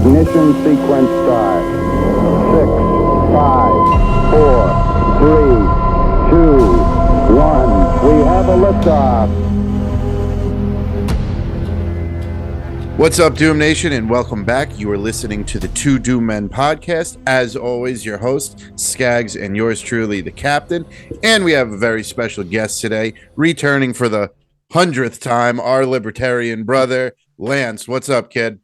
Ignition sequence start. 6, 5, 4, 3, 2, 1. We have a liftoff. What's up, Doom Nation, and welcome back. You are listening to the Two Doom Men podcast. As always, your host, Skaggs, and yours truly, the Captain. And we have a very special guest today, returning for the 100th time, our Libertarian brother, Lance. What's up, kid?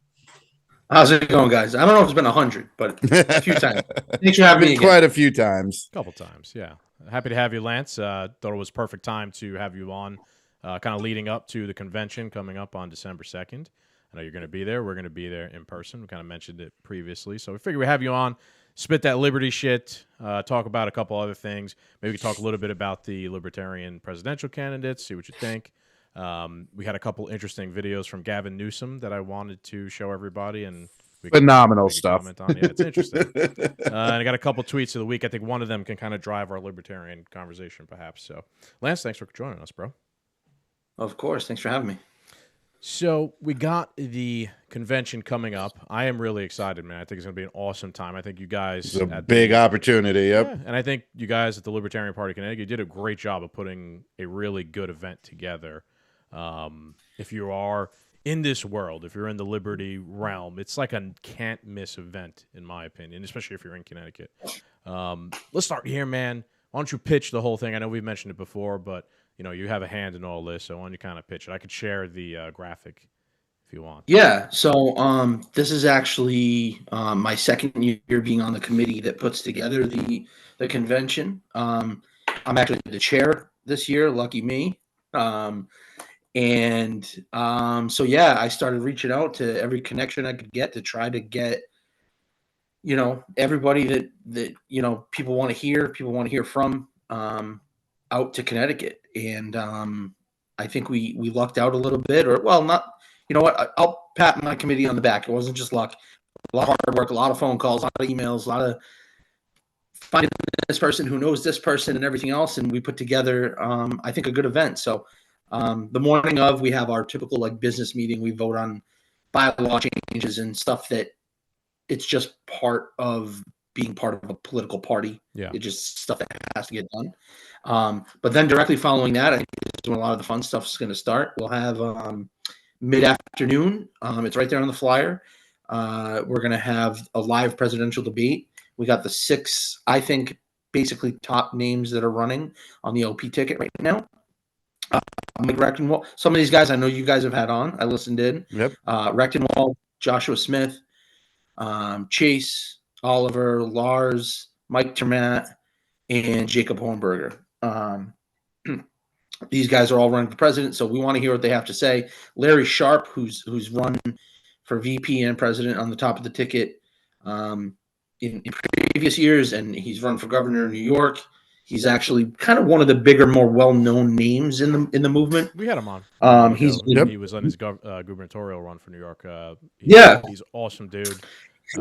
How's it going, guys? I don't know if it's been 100, but a few times. Thanks for having me again. Quite a few times. A couple times, yeah. Happy to have you, Lance. Thought it was perfect time to have you on, kind of leading up to the convention coming up on December 2nd. I know you're going to be there. We're going to be there in person. We kind of mentioned it previously. So we figured we'd have you on, spit that liberty shit, talk about a couple other things. Maybe we could talk a little bit about the Libertarian presidential candidates, see what you think. We had a couple interesting videos from Gavin Newsom that I wanted to show everybody. And we phenomenal stuff. On. Yeah, it's interesting. And I got a couple tweets of the week. I think one of them can kind of drive our libertarian conversation, perhaps. So, Lance, thanks for joining us, bro. Of course. Thanks for having me. So we got the convention coming up. I am really excited, man. I think it's going to be an awesome time. I think you guys... It's a big opportunity, yep. Yeah, and I think you guys at the Libertarian Party Connecticut did a great job of putting a really good event together. If you are in this world, if you're in the liberty realm, it's like a can't-miss event, in my opinion, especially if you're in Connecticut. Let's start here, man. Why don't you pitch the whole thing? I know we've mentioned it before, but... You know, you have a hand in all this, so why don't you kind of pitch it? I could share the graphic if you want. Yeah, so this is actually my second year being on the committee that puts together the convention. I'm actually the chair this year, lucky me. So yeah, I started reaching out to every connection I could get to try to get, you know, everybody that you know people want to hear from out to Connecticut. And I think we lucked out a little bit, or well, not. You know what? I'll pat my committee on the back. It wasn't just luck. A lot of hard work, a lot of phone calls, a lot of emails, a lot of finding this person who knows this person and everything else. And we put together, I think, a good event. So the morning of, we have our typical like business meeting. We vote on bylaw changes and stuff that it's just part of being part of a political party. Yeah, it's just stuff that has to get done. But then directly following that, I think is when a lot of the fun stuff is going to start. We'll have mid-afternoon. It's right there on the flyer. We're going to have a live presidential debate. We got the 6, I think, basically top names that are running on the LP ticket right now. Mike Rectenwald. Some of these guys I know you guys have had on. I listened in. Yep. Rectenwald, Joshua Smith, Chase, Oliver, Lars, Mike Termat, and Jacob Hornberger. These guys are all running for president, so we want to hear what they have to say. Larry Sharp, who's run for VP and president on the top of the ticket in previous years, and he's run for governor of New York. He's actually kind of one of the bigger, more well-known names in the movement. We had him on. He was on his gubernatorial run for New York. He's awesome, dude. He's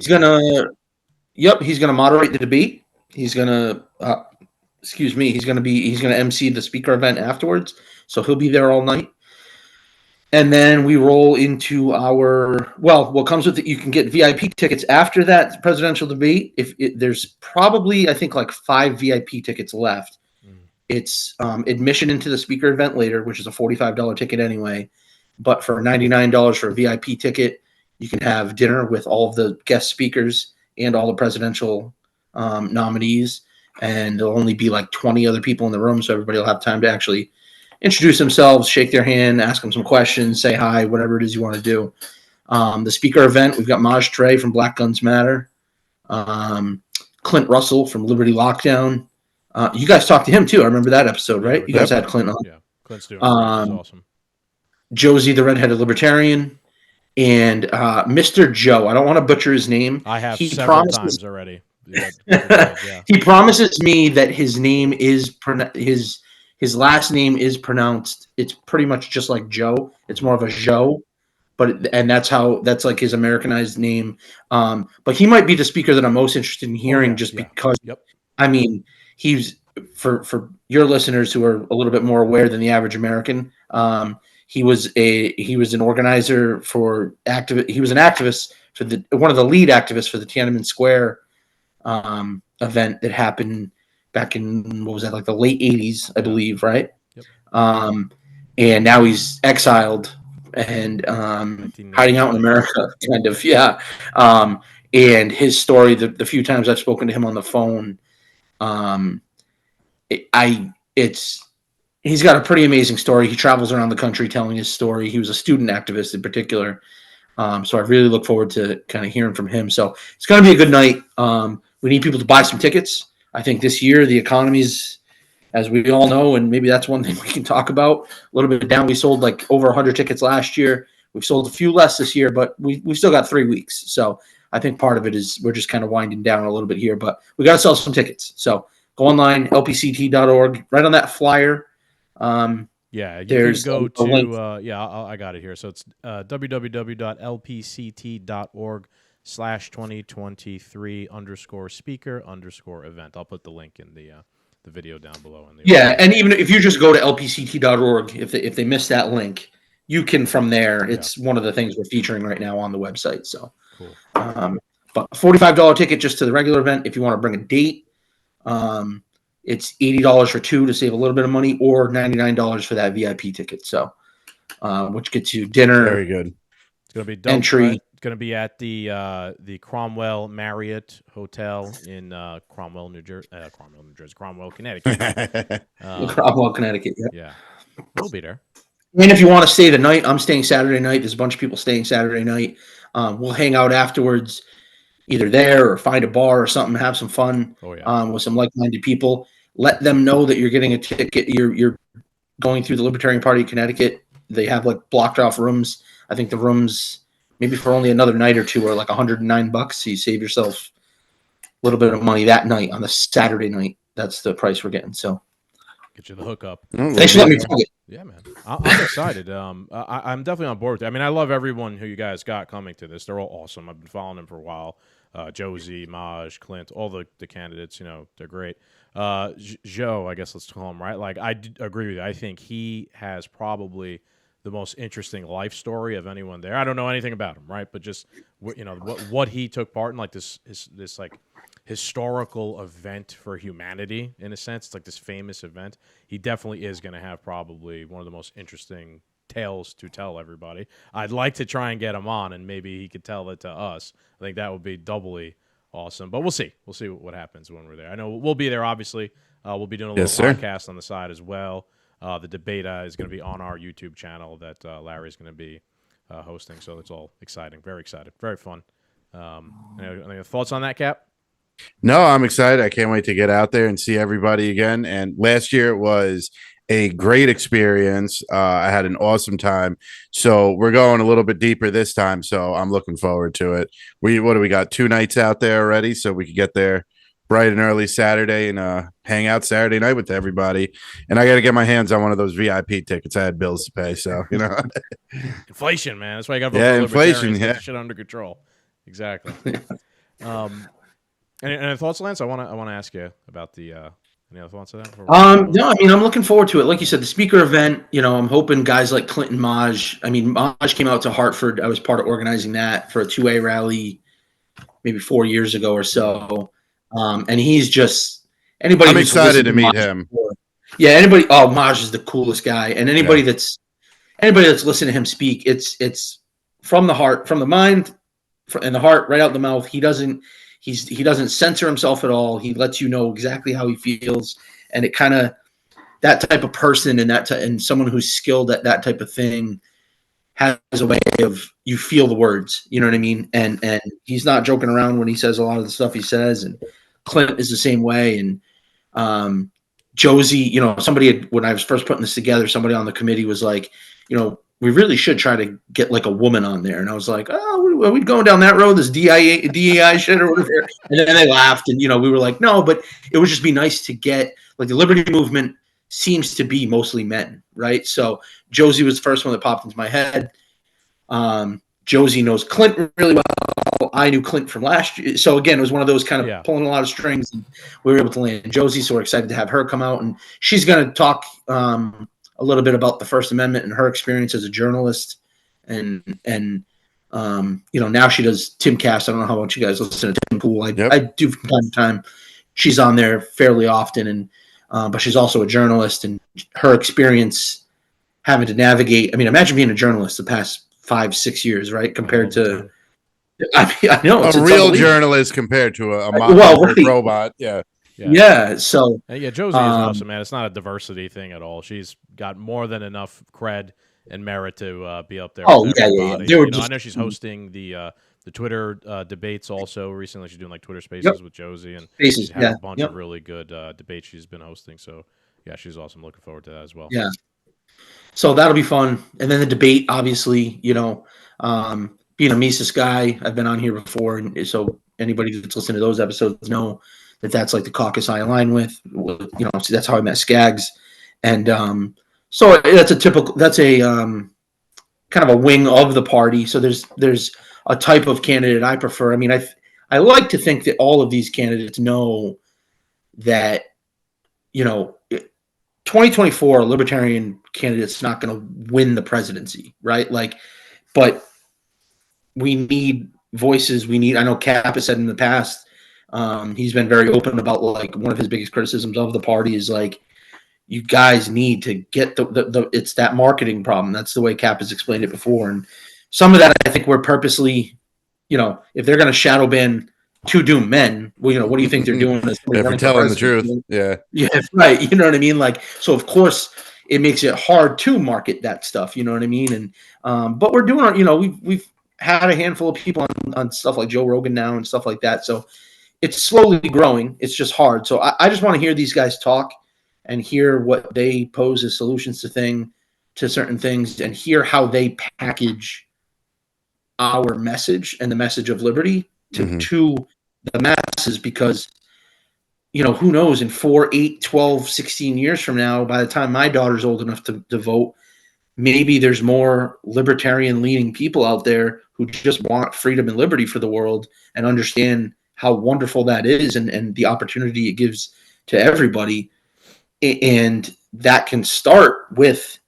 gonna moderate the debate. He's gonna he's gonna MC the speaker event afterwards, so he'll be there all night. And then we roll into what comes with it. You can get VIP tickets after that presidential debate. There's probably, I think, like 5 VIP tickets left. It's admission into the speaker event later, which is a $45 ticket anyway. But for $99 for a VIP ticket, you can have dinner with all of the guest speakers and all the presidential nominees. And there'll only be like 20 other people in the room, so everybody will have time to actually introduce themselves, shake their hand, ask them some questions, say hi, whatever it is you want to do. The speaker event, we've got Maj Trey from Black Guns Matter, Clint Russell from Liberty Lockdown. You guys talked to him too. I remember that episode, right? You guys had Clint on. Yeah, Clint's doing awesome. Josie, the redheaded libertarian, and Mr. Joe. I don't want to butcher his name. I have several times already. Yeah. He promises me that his name is his last name is pronounced. It's pretty much just like Joe. It's more of a Joe, that's like his Americanized name. But he might be the speaker that I'm most interested in hearing, because I mean, he's for your listeners who are a little bit more aware than the average American. He was an organizer for he was an activist for one of the lead activists for the Tiananmen Square event that happened back in, what was that, like the late 80s, I believe, right? Yep. And now he's exiled and hiding out in America, kind of, yeah. And his story, the few times I've spoken to him on the phone, he's got a pretty amazing story. He travels around the country telling his story. He was a student activist in particular. So I really look forward to kind of hearing from him. So it's going to be a good night. We need people to buy some tickets. I think this year the economy's, as we all know, and maybe that's one thing we can talk about, a little bit down. We sold like over 100 tickets last year. We've sold a few less this year, but we've still got 3 weeks. So I think part of it is we're just kind of winding down a little bit here, but we got to sell some tickets. So go online, lpct.org, right on that flyer. Yeah, you there's can go a link. to I got it here. So it's www.lpct.org/2023_speaker_event. I'll put the link in the video down below. Yeah, and even if you just go to lpct.org, if they miss that link, you can from there. It's one of the things we're featuring right now on the website. So cool. But $45 ticket just to the regular event. If you want to bring a date, it's $80 for two to save a little bit of money, or $99 for that VIP ticket. So, which gets you dinner. Very good. It's gonna be dope, entry. Right? It's gonna be at the Cromwell Marriott Hotel in Cromwell, Cromwell, Connecticut. Cromwell, Connecticut. Yeah, we'll be there. And if you want to stay the night, I'm staying Saturday night. There's a bunch of people staying Saturday night. We'll hang out afterwards, either there or find a bar or something, have some fun with some like-minded people. Let them know that you're getting a ticket. You're going through the Libertarian Party of Connecticut. They have like blocked off rooms. I think the rooms, maybe for only another night or two, are like $109. So you save yourself a little bit of money that night on the Saturday night. That's the price we're getting. So get you the hookup. Thanks for letting me plug it. Yeah, man. I'm excited. I'm definitely on board with it. I mean, I love everyone who you guys got coming to this. They're all awesome. I've been following them for a while. Josie, Maj, Clint, all the candidates, they're great. Joe, I guess let's call him, right? Like, I agree with you. I think he has probably the most interesting life story of anyone there. I don't know anything about him, right? But just what he took part in, like this like historical event for humanity, in a sense. It's like this famous event. He definitely is going to have probably one of the most interesting tales to tell everybody. I'd like to try and get him on, and maybe he could tell it to us. I think that would be doubly awesome. But we'll see. We'll see what happens when we're there. I know we'll be there, obviously. We'll be doing a little podcast on the side as well. The debate is going to be on our YouTube channel that Larry's going to be hosting. So it's all exciting. Very excited. Very fun. Any thoughts on that, Cap? No, I'm excited. I can't wait to get out there and see everybody again. And last year it was a great experience. I had an awesome time. So we're going a little bit deeper this time. So I'm looking forward to it. What do we got? 2 nights out there already, so we could get there bright and early Saturday and hang out Saturday night with everybody. And I got to get my hands on one of those VIP tickets. I had bills to pay, so Inflation, man. That's why you got inflation. Yeah, get shit under control. Exactly. Any thoughts, Lance? I want to ask you about the. Any other thoughts on that? No, I mean, I'm looking forward to it. Like you said, the speaker event, I'm hoping guys like Clinton Maj. I mean, Maj came out to Hartford. I was part of organizing that for a 2A rally maybe 4 years ago or so. And he's just anybody. I'm excited to meet him. Before, yeah, anybody. Oh, Maj is the coolest guy. And anybody that's listening to him speak, it's from the heart, from the mind, and the heart, right out the mouth. He doesn't censor himself at all. He lets you know exactly how he feels, and it kind of that type of person and someone who's skilled at that type of thing has a way of you feel the words. You know what I mean? And he's not joking around when he says a lot of the stuff he says. And Clint is the same way. And Josie, somebody when I was first putting this together, somebody on the committee was like, we really should try to get like a woman on there. And I was like, oh, are we going down that road, this DEI shit or whatever? And then they laughed and, we were like, no, but it would just be nice to get like the liberty movement seems to be mostly men, right? So Josie was the first one that popped into my head. Josie knows Clint really well. I knew Clint from last year. So again, it was one of those kind of pulling a lot of strings, and we were able to land Josie. So we're excited to have her come out, and she's going to talk a little bit about the First Amendment and her experience as a journalist, and now she does Timcast. I don't know how much you guys listen to Tim Pool. I do from time to time. She's on there fairly often, and but she's also a journalist, and her experience having to navigate. I mean, imagine being a journalist the past 5-6 years, right? Compared to, I know it's a real journalist compared to a robot. So Josie is awesome, man. It's not a diversity thing at all. She's got more than enough cred and merit to be up there. With everybody. I know she's hosting the Twitter debates also recently. She's doing like Twitter Spaces with Josie, and she's had a bunch of really good debates she's been hosting. So yeah, she's awesome. Looking forward to that as well. Yeah. So that'll be fun. And then the debate, obviously, being a Mises guy, I've been on here before, and so anybody that's listened to those episodes know that's like the caucus I align with. So that's how I met Skaggs, and so that's a kind of a wing of the party. So there's a type of candidate I prefer. I mean, I like to think that all of these candidates know that 2024 Libertarian candidate's not going to win the presidency, right? But we need voices. I know Cap has said in the past, he's been very open about like one of his biggest criticisms of the party is like, you guys need to get it's that marketing problem. That's the way Cap has explained it before. And some of that, I think we're purposely, if they're going to shadow ban two doomed men, what do you think they're doing? If telling the truth. Yeah, right. You know what I mean? Like, so of course it makes it hard to market that stuff. You know what I mean? And but we're doing our, we've had a handful of people on stuff like Joe Rogan now and stuff like that. So it's slowly growing. It's just hard. So I just want to hear these guys talk and hear what they pose as solutions to certain things, and hear how they package our message and the message of liberty to the masses, because who knows, in 4, 8, 12, 16 years from now, by the time my daughter's old enough to vote, maybe there's more libertarian leaning people out there who just want freedom and liberty for the world and understand how wonderful that is, and the opportunity it gives to everybody. And that can start with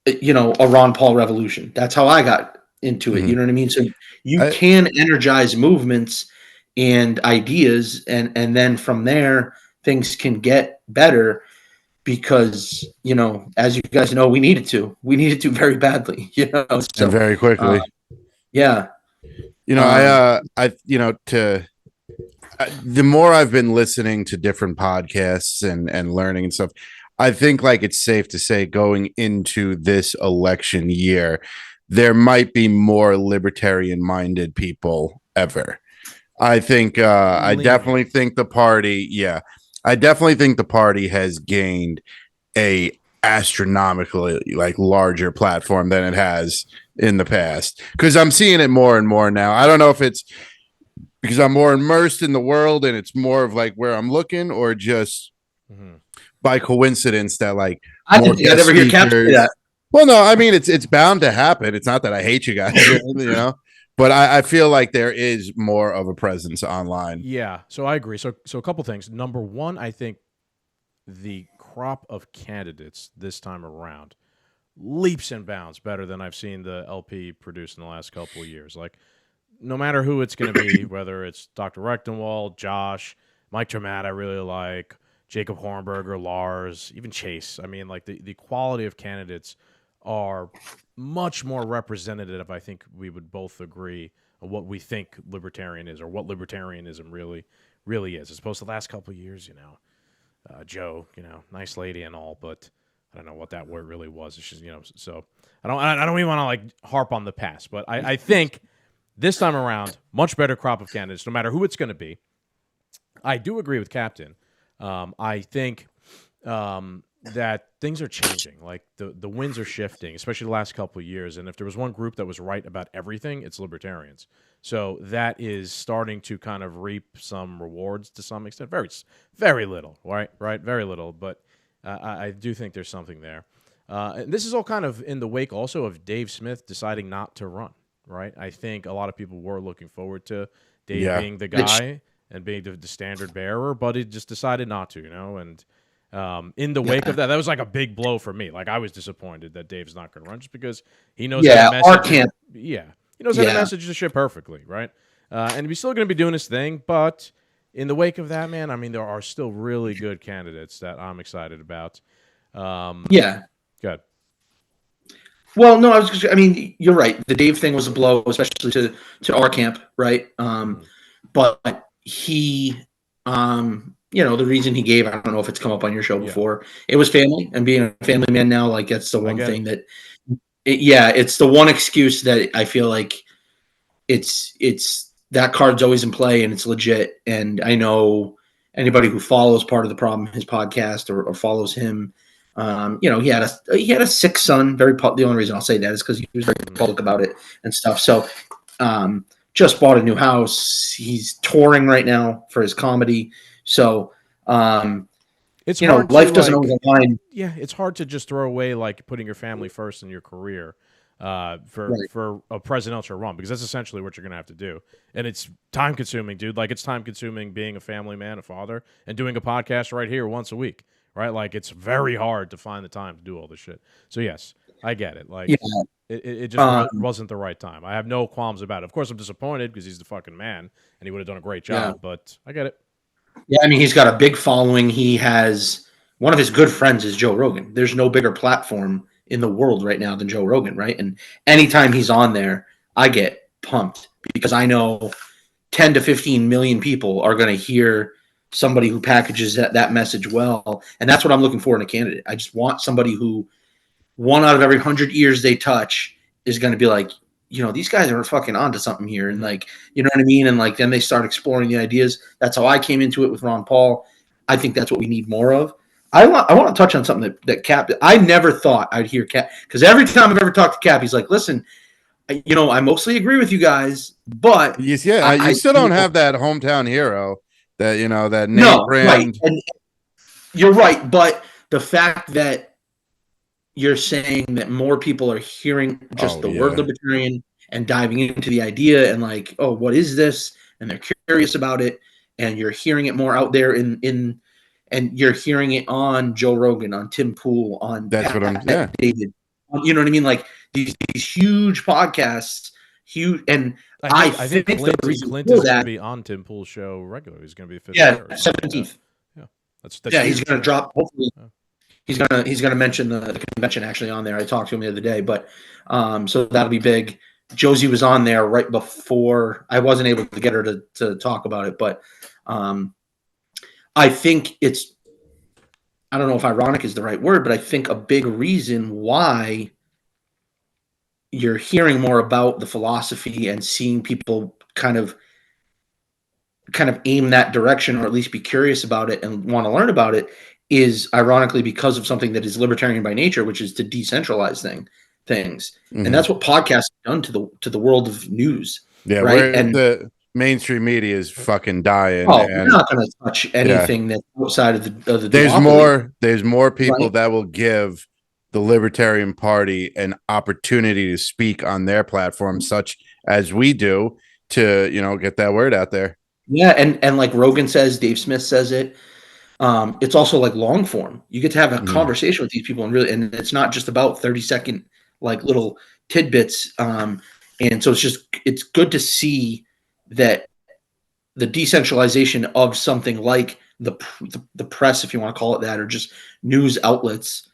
a Ron Paul revolution. That's how I got into it. You know what I mean? So you can energize movements and ideas, and then from there things can get better, because as you guys know, we needed to very badly, so, and very quickly. The more I've been listening to different podcasts and learning and stuff, I think like it's safe to say going into this election year, there might be more libertarian minded people ever. I think I definitely think the party has gained a astronomically like larger platform than it has in the past, because I'm seeing it more and more now. I don't know if it's because I'm more immersed in the world and it's more of like where I'm looking, or just by coincidence that like I never hear Cap say that. Well, no, I mean it's bound to happen. It's not that I hate you guys, but I feel like there is more of a presence online. Yeah, so I agree. So a couple things. Number one, I think the crop of candidates this time around leaps and bounds better than I've seen the LP produce in the last couple of years. Like, no matter who it's going to be, whether it's Dr. Rechtenwald, Josh, Mike Trematt, I really like, Jacob Hornberger, Lars, even Chase. I mean, like the quality of candidates are much more representative, I think we would both agree, of what we think libertarian is, or what libertarianism really is, as opposed to the last couple of years, Joe, nice lady and all, but I don't know what that word really was. It's just, so I don't even want to like harp on the past, but I think this time around, much better crop of candidates, no matter who it's going to be. I do agree with Captain. I think that things are changing. Like the winds are shifting, especially the last couple of years. And if there was one group that was right about everything, it's libertarians. So that is starting to kind of reap some rewards to some extent. Very, very little, right? Very little. But I do think there's something there. And this is all kind of in the wake also of Dave Smith deciding not to run. Right, I think a lot of people were looking forward to Dave being the guy and being the standard bearer, but he just decided not to, and In the wake of that was like a big blow for me. Like I was disappointed that Dave's not going to run just because he knows how to message. He knows how to message the shit perfectly, right? And he's still going to be doing his thing, but in the wake of that, man, I mean, there are still really good candidates that I'm excited about. Good. Well, no, I mean, you're right. The Dave thing was a blow, especially to our camp, right? But he, the reason he gave, I don't know if it's come up on your show before. It was family, and being a family man now, like that's the one thing that, it's the one excuse that I feel like it's that card's always in play and it's legit. And I know anybody who follows Part of the Problem, his podcast, or follows him. He had a sick son. The only reason I'll say that is because he was very public about it and stuff. So, just bought a new house. He's touring right now for his comedy. So, it's hard life doesn't always align. Yeah, it's hard to just throw away like putting your family first in your career for a presidential run, because that's essentially what you're going to have to do. And it's time consuming, dude. Like it's time consuming being a family man, a father, and doing a podcast right here once a week. Right, like it's very hard to find the time to do all this shit. So yes, I get it. Like it just wasn't the right time. I have no qualms about it. Of course, I'm disappointed because he's the fucking man and he would have done a great job. But I get it. Yeah, I mean, he's got a big following. He has one of his good friends is Joe Rogan. There's no bigger platform in the world right now than Joe Rogan, right? And anytime he's on there, I get pumped because I know 10 to 15 million people are going to hear somebody who packages that message well. And that's what I'm looking for in a candidate. I just want somebody who 1 out of every 100 ears they touch is going to be like, these guys are fucking onto something here. And like, you know what I mean? And like, then they start exploring the ideas. That's how I came into it with Ron Paul. I think that's what we need more of. I want to touch on something that Cap, I never thought I'd hear Cap, because every time I've ever talked to Cap, he's like, listen, I mostly agree with you guys, but you still don't have that hometown hero. That that name brand. Right. And you're right, but the fact that you're saying that more people are hearing just the word libertarian and diving into the idea and like, oh, what is this? And they're curious about it, and you're hearing it more out there and you're hearing it on Joe Rogan, on Tim Pool, on David. You know what I mean? Like these huge podcasts, huge, and I think Clint is going to be on Tim Pool's show regularly. He's going to be 17th. Yeah, that's he's going to drop. Hopefully, he's going to mention the convention actually on there. I talked to him the other day, but so that'll be big. Josie was on there right before. I wasn't able to get her to talk about it, but I think it's. I don't know if ironic is the right word, but I think a big reason why you're hearing more about the philosophy and seeing people kind of aim that direction, or at least be curious about it and want to learn about it, is ironically because of something that is libertarian by nature, which is to decentralize things. Mm-hmm. And that's what podcasts have done to the world of news. Yeah, right. And the mainstream media is fucking dying. You're not going to touch anything that's outside of the there's more people that will give the Libertarian Party an opportunity to speak on their platform, such as we do, to get that word out there. Yeah, and like Rogan says, Dave Smith says it. It's also like long form. You get to have a conversation with these people, and it's not just about 30-second like little tidbits. And so it's good to see that the decentralization of something like the press, if you want to call it that, or just news outlets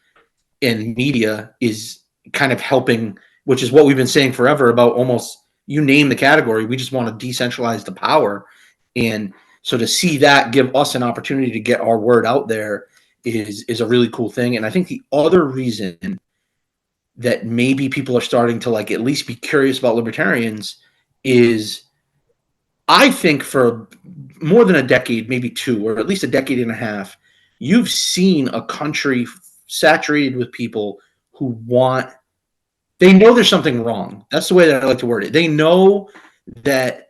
and media, is kind of helping, which is what we've been saying forever about almost, you name the category, we just want to decentralize the power. And so to see that give us an opportunity to get our word out there is a really cool thing. And I think the other reason that maybe people are starting to like at least be curious about libertarians is, I think for more than a decade, maybe two, or at least a decade and a half, you've seen a country saturated with people who they know there's something wrong. That's the way that I like to word it. They know that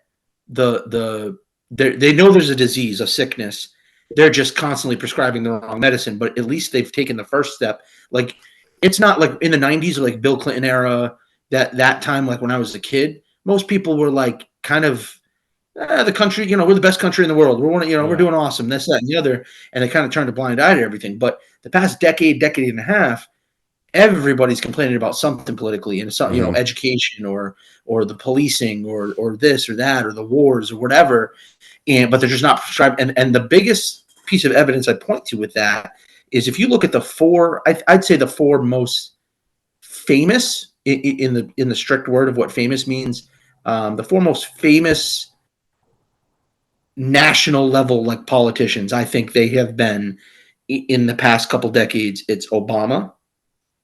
they know there's a disease, a sickness. They're just constantly prescribing the wrong medicine, but at least they've taken the first step. Like, it's not like in the 90s or like Bill Clinton era, that time, like when I was a kid, most people were like kind of the country, we're the best country in the world. We're one, we're Yeah. doing awesome. This, that, and the other, and they kind of turned a blind eye to everything. But the past decade and a half, everybody's complaining about something politically, and some, education or the policing or this or that or the wars or whatever. But they're just not prescribed. And the biggest piece of evidence I point to with that is if you look at the four, I'd say the four most famous in the strict word of what famous means, the four most famous national level like politicians, I think they have been in the past couple decades. It's Obama,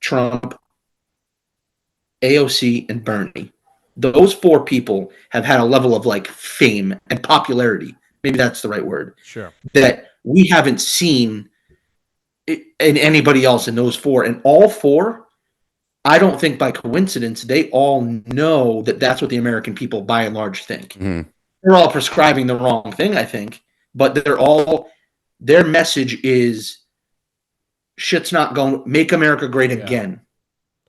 Trump, AOC, and Bernie. Those four people have had a level of like fame and popularity. Maybe that's the right word. Sure. That we haven't seen in anybody else in those four. And all four, I don't think by coincidence, they all know that that's what the American people by and large think. They're all prescribing the wrong thing, I think, but their message is shit's not going, make America great again.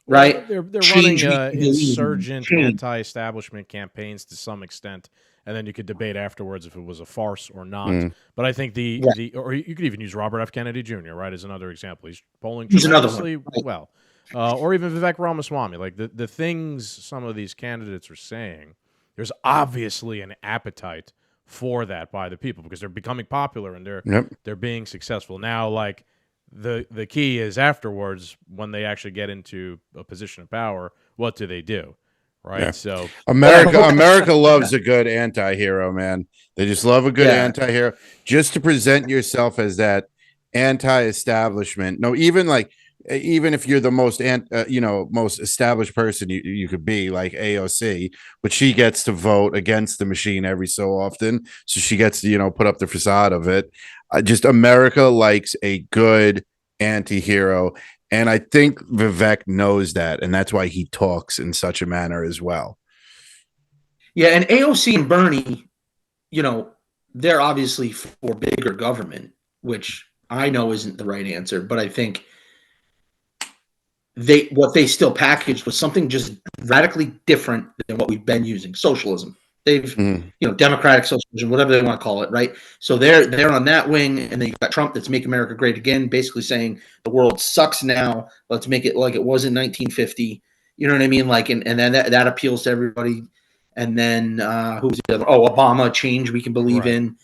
Right? They're running insurgent, anti-establishment campaigns to some extent, and then you could debate afterwards if it was a farce or not. But I think or you could even use Robert F. Kennedy Jr. right as another example. He's polling tremendously well, or even Vivek Ramaswamy. Like the things some of these candidates are saying, there's obviously an appetite for that by the people because they're becoming popular and they're being successful now. Like. The key is afterwards when they actually get into a position of power, what do they do? Right. Yeah. So America loves a good anti-hero, man. They just love a good anti-hero. Just to present yourself as that anti-establishment. No, even if you're the most most established person you could be, like AOC, but she gets to vote against the machine every so often, so she gets to put up the facade of it. Just America likes a good anti-hero, and I think Vivek knows that, and that's why he talks in such a manner as well. Yeah, and AOC and Bernie, they're obviously for bigger government, which I know isn't the right answer, but I think what they still packaged was something just radically different than what we've been using, socialism. They've, democratic socialism, whatever they want to call it, right? So they're on that wing, and then you got Trump that's Make America Great Again, basically saying the world sucks now. Let's make it like it was in 1950. You know what I mean? Like, and then that appeals to everybody. And then who's the other? Oh, Obama, change we can believe in.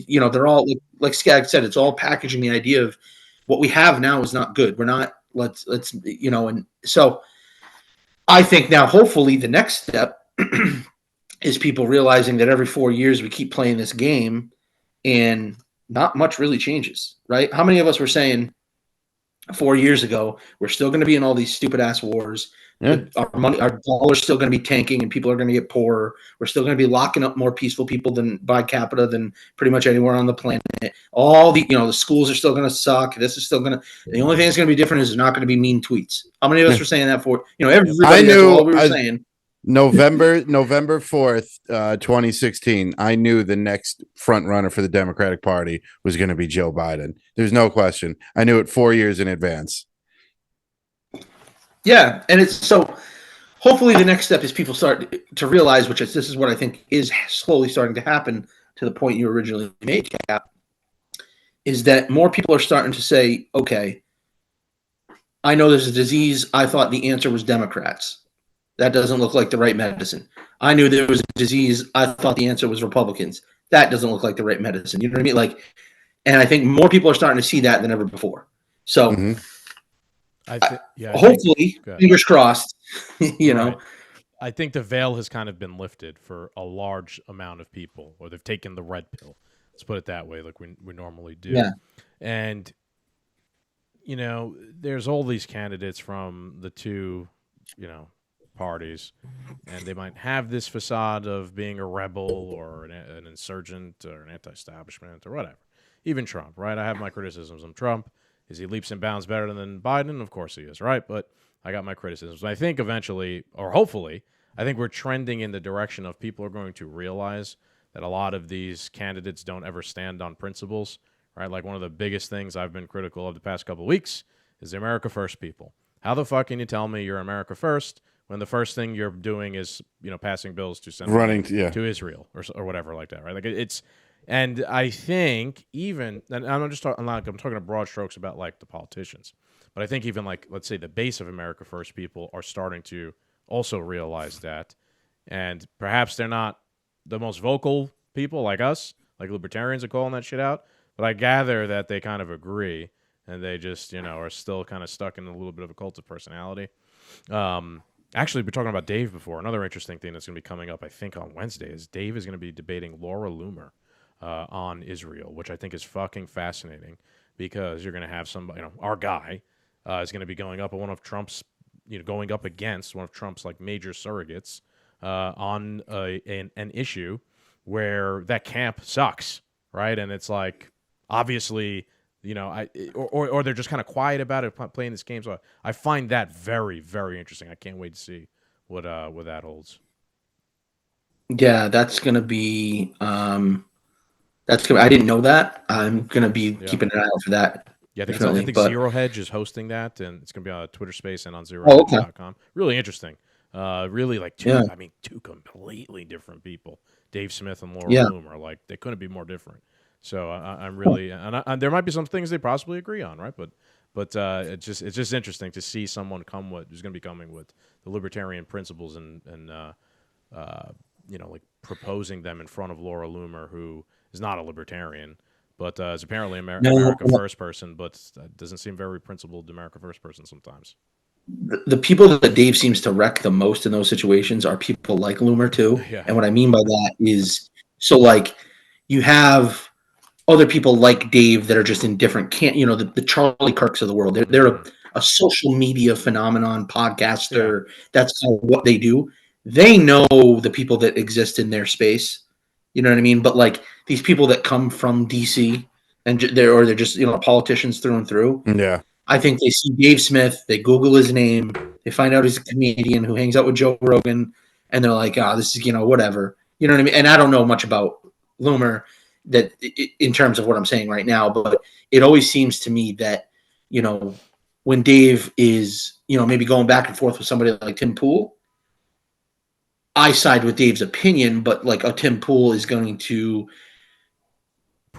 They're all like Skaggs said, it's all packaging the idea of what we have now is not good. We're not. Let's and so I think now hopefully the next step is people realizing that every 4 years we keep playing this game and not much really changes, right? How many of us were saying 4 years ago, we're still going to be in all these stupid ass wars. Yeah. Our dollar's still going to be tanking and people are going to get poorer. We're still going to be locking up more peaceful people than by capita than pretty much anywhere on the planet. All the, the schools are still going to suck. This is still going to, the only thing that's going to be different is there's not going to be mean tweets. How many of us were saying that for, everybody, that's all we were saying. November 4th, 2016, I knew the next front runner for the Democratic Party was going to be Joe Biden. There's no question. I knew it 4 years in advance. Yeah, and it's so hopefully the next step is people start to realize, this is what I think is slowly starting to happen to the point you originally made, Cap, is that more people are starting to say, okay, I know there's a disease. I thought the answer was Democrats. That doesn't look like the right medicine. I knew there was a disease. I thought the answer was Republicans. That doesn't look like the right medicine. You know what I mean? And I think more people are starting to see that than ever before. So hopefully, fingers crossed, Right. I think the veil has kind of been lifted for a large amount of people, or they've taken the red pill. Let's put it that way, like we normally do. Yeah. And, there's all these candidates from the two, parties, and they might have this facade of being a rebel or an insurgent or an anti-establishment or whatever. Even Trump, right? I have my criticisms of Trump. Is he leaps and bounds better than Biden? Of course he is, right? But I got my criticisms. I think eventually, or hopefully, I think we're trending in the direction of people are going to realize that a lot of these candidates don't ever stand on principles, right? Like one of the biggest things I've been critical of the past couple of weeks is the America First people. How the fuck can you tell me you're America First when the first thing you're doing is passing bills to send Running money to Israel or whatever like that, right? Like it's, and I think even, and I'm just talking, I'm talking in broad strokes about like the politicians, but I think even like, let's say the base of America First people are starting to also realize that, and perhaps they're not the most vocal people like us, like libertarians are calling that shit out, but I gather that they kind of agree, and they just are still kind of stuck in a little bit of a cult of personality. Actually, we're talking about Dave before. Another interesting thing that's going to be coming up, I think, on Wednesday is Dave is going to be debating Laura Loomer on Israel, which I think is fucking fascinating because you're going to have somebody, our guy is going to be going up against one of Trump's like major surrogates on an issue where that camp sucks, right? And it's like obviously. Or they're just kind of quiet about it, playing this game. So I find that very, very interesting. I can't wait to see what that holds. Yeah, that's gonna be. That's gonna. I didn't know that. I'm gonna be keeping an eye out for that. Yeah, I think Zero Hedge is hosting that, and it's gonna be on Twitter Space and on ZeroHedge.com. Really interesting. Really like two completely different people. Dave Smith and Laura Loomer, like they couldn't be more different. So I'm really, and there might be some things they possibly agree on, right? But it's just interesting to see someone who's going to be coming with the libertarian principles and like proposing them in front of Laura Loomer, who is not a libertarian, but is apparently America First person, but doesn't seem very principled America First person sometimes. The people that Dave seems to wreck the most in those situations are people like Loomer too. Yeah. And what I mean by that is, so like you have other people like Dave that are just in different the Charlie Kirks of the world. They're a social media phenomenon podcaster. Yeah. That's kind of what they do. They know the people that exist in their space. You know what I mean? But like these people that come from DC and they're just politicians through and through. Yeah. I think they see Dave Smith, they Google his name, they find out he's a comedian who hangs out with Joe Rogan, and they're like, this is whatever. You know what I mean? And I don't know much about Loomer that in terms of what I'm saying right now, but it always seems to me that when Dave is maybe going back and forth with somebody like Tim Pool, I side with Dave's opinion, but like a Tim Pool is going to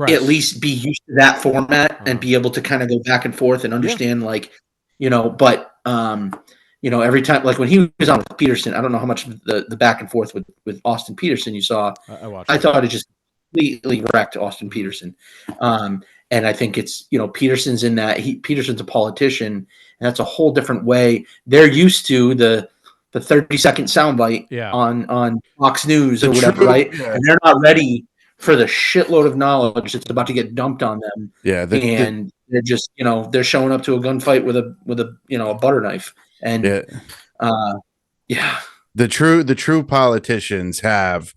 at least be used to that format and be able to kind of go back and forth and understand but every time, like when he was on with Peterson, I don't know how much the back and forth with Austin Peterson you saw. I thought it just completely wrecked Austin Peterson. And I think it's, Peterson's in that Peterson's a politician, and that's a whole different way. They're used to the 30-second soundbite on Fox News or whatever, right? Yeah. And they're not ready for the shitload of knowledge that's about to get dumped on them. Yeah. They're just, they're showing up to a gunfight with a butter knife. And the true politicians have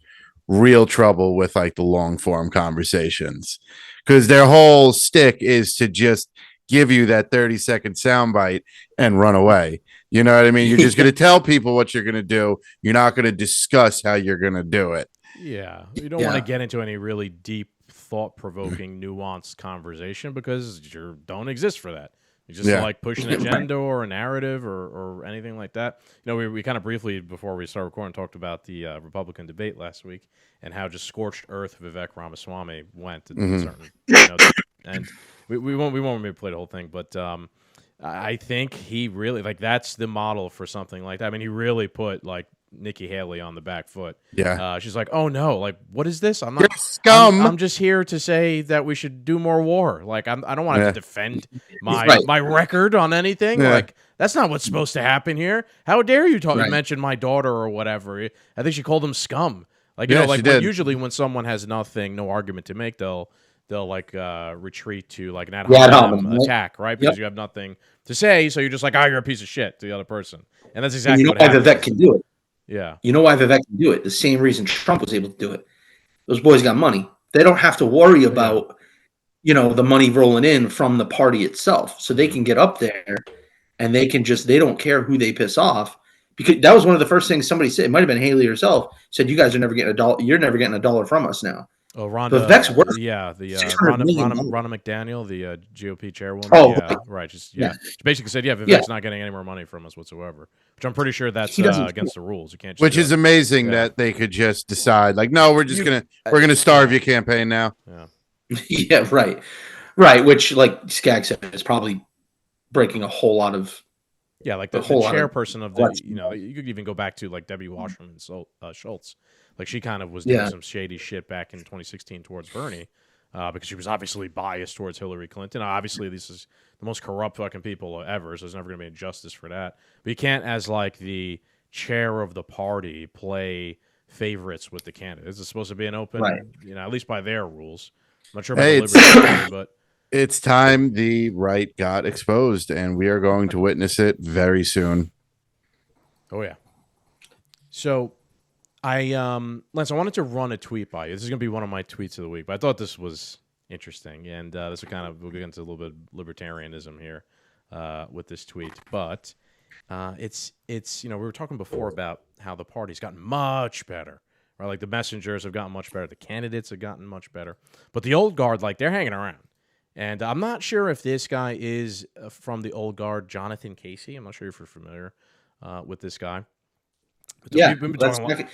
real trouble with like the long form conversations, because their whole stick is to just give you that 30-second soundbite and run away. You know what I mean? You're just going to tell people what you're going to do. You're not going to discuss how you're going to do it. Yeah. You don't want to get into any really deep, thought-provoking, nuanced conversation because you don't exist for that. You just like push an agenda or a narrative or anything like that. We kind of briefly, before we start recording, talked about the Republican debate last week and how just scorched earth Vivek Ramaswamy went at certain, and we won't maybe play the whole thing, but I think he really, like, that's the model for something like that. I mean, he really put like Nikki Haley on the back foot. Yeah. She's like, oh no, like, what is this? I'm not scum. I'm just here to say that we should do more war. Like, I don't want to defend my record on anything. Yeah. Like, that's not what's supposed to happen here. How dare you mention my daughter or whatever? I think she called him scum. Like, usually when someone has no argument to make, they'll like retreat to like an ad hominem attack, right? Because you have nothing to say, so you're just like, you're a piece of shit to the other person. And that's exactly what happened. Vivek can do it. Yeah. You know why Vivek can do it? The same reason Trump was able to do it. Those boys got money. They don't have to worry about, the money rolling in from the party itself. So they can get up there and they don't care who they piss off. Because that was one of the first things somebody said. It might have been Haley herself said, you guys are never getting $1. You're never getting $1 from us now. Oh, The Vec's worth the $600 million. Ronna McDaniel, the GOP chairwoman. Oh, yeah, right. She basically said, Vivek's Yeah. not getting any more money from us whatsoever, which I'm pretty sure that's He doesn't against the rules. You can't. Just Which do is it. amazing Yeah. that they could just decide, like, no, we're gonna starve your campaign now. Yeah. Yeah, right. Which, like Skaggs said, is probably breaking a whole lot of. Yeah, like the chairperson of the, you could even go back to like Debbie Wasserman Schultz. Like she kind of was doing some shady shit back in 2016 towards Bernie because she was obviously biased towards Hillary Clinton. Obviously, this is the most corrupt fucking people ever, so there's never going to be any justice for that. But you can't, as like the chair of the party, play favorites with the candidates. It's supposed to be an open, at least by their rules. I'm not sure about the Libertarian, but... It's time the right got exposed, and we are going to witness it very soon. Oh, yeah. So, Lance, I wanted to run a tweet by you. This is going to be one of my tweets of the week, but I thought this was interesting, and we'll get into a little bit of libertarianism here with this tweet. But it's we were talking before about how the party's gotten much better, right? Like the messengers have gotten much better, the candidates have gotten much better, but the old guard, like they're hanging around. And I'm not sure if this guy is from the old guard, Jonathan Casey. I'm not sure if you're familiar with this guy. But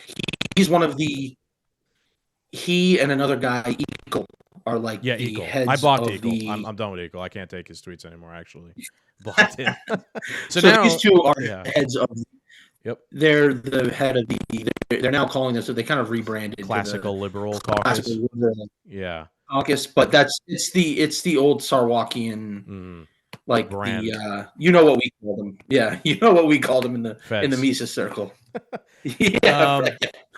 he's one of the. He and another guy, Eagle, are like the Eagle. heads. I blocked of Eagle. The... I'm done with Eagle. I can't take his tweets anymore. Actually, blocked him. so now, these two are heads of. Yep. They're the head of the. They're now calling this. So they kind of rebranded. Classical Liberal Caucus. Classical Liberal. Yeah. Caucus, but it's the old Sarwackian like brand. What we call them. Yeah, what we called them in the Feds. in the Mises circle.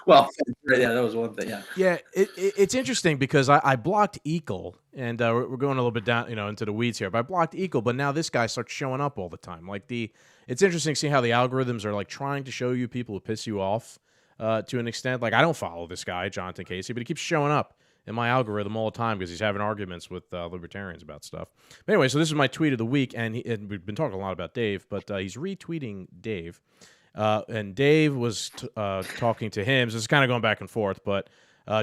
Well, that was one thing. Yeah. It's interesting because I blocked Eagle, and we're going a little bit down, into the weeds here. But I blocked Eagle, but now this guy starts showing up all the time. Like it's interesting to see how the algorithms are like trying to show you people who piss you off to an extent. Like I don't follow this guy, Jonathan Casey, but he keeps showing up in my algorithm all the time because he's having arguments with libertarians about stuff. But anyway, so this is my tweet of the week, and we've been talking a lot about Dave, but he's retweeting Dave. And Dave was talking to him, so it's kind of going back and forth, but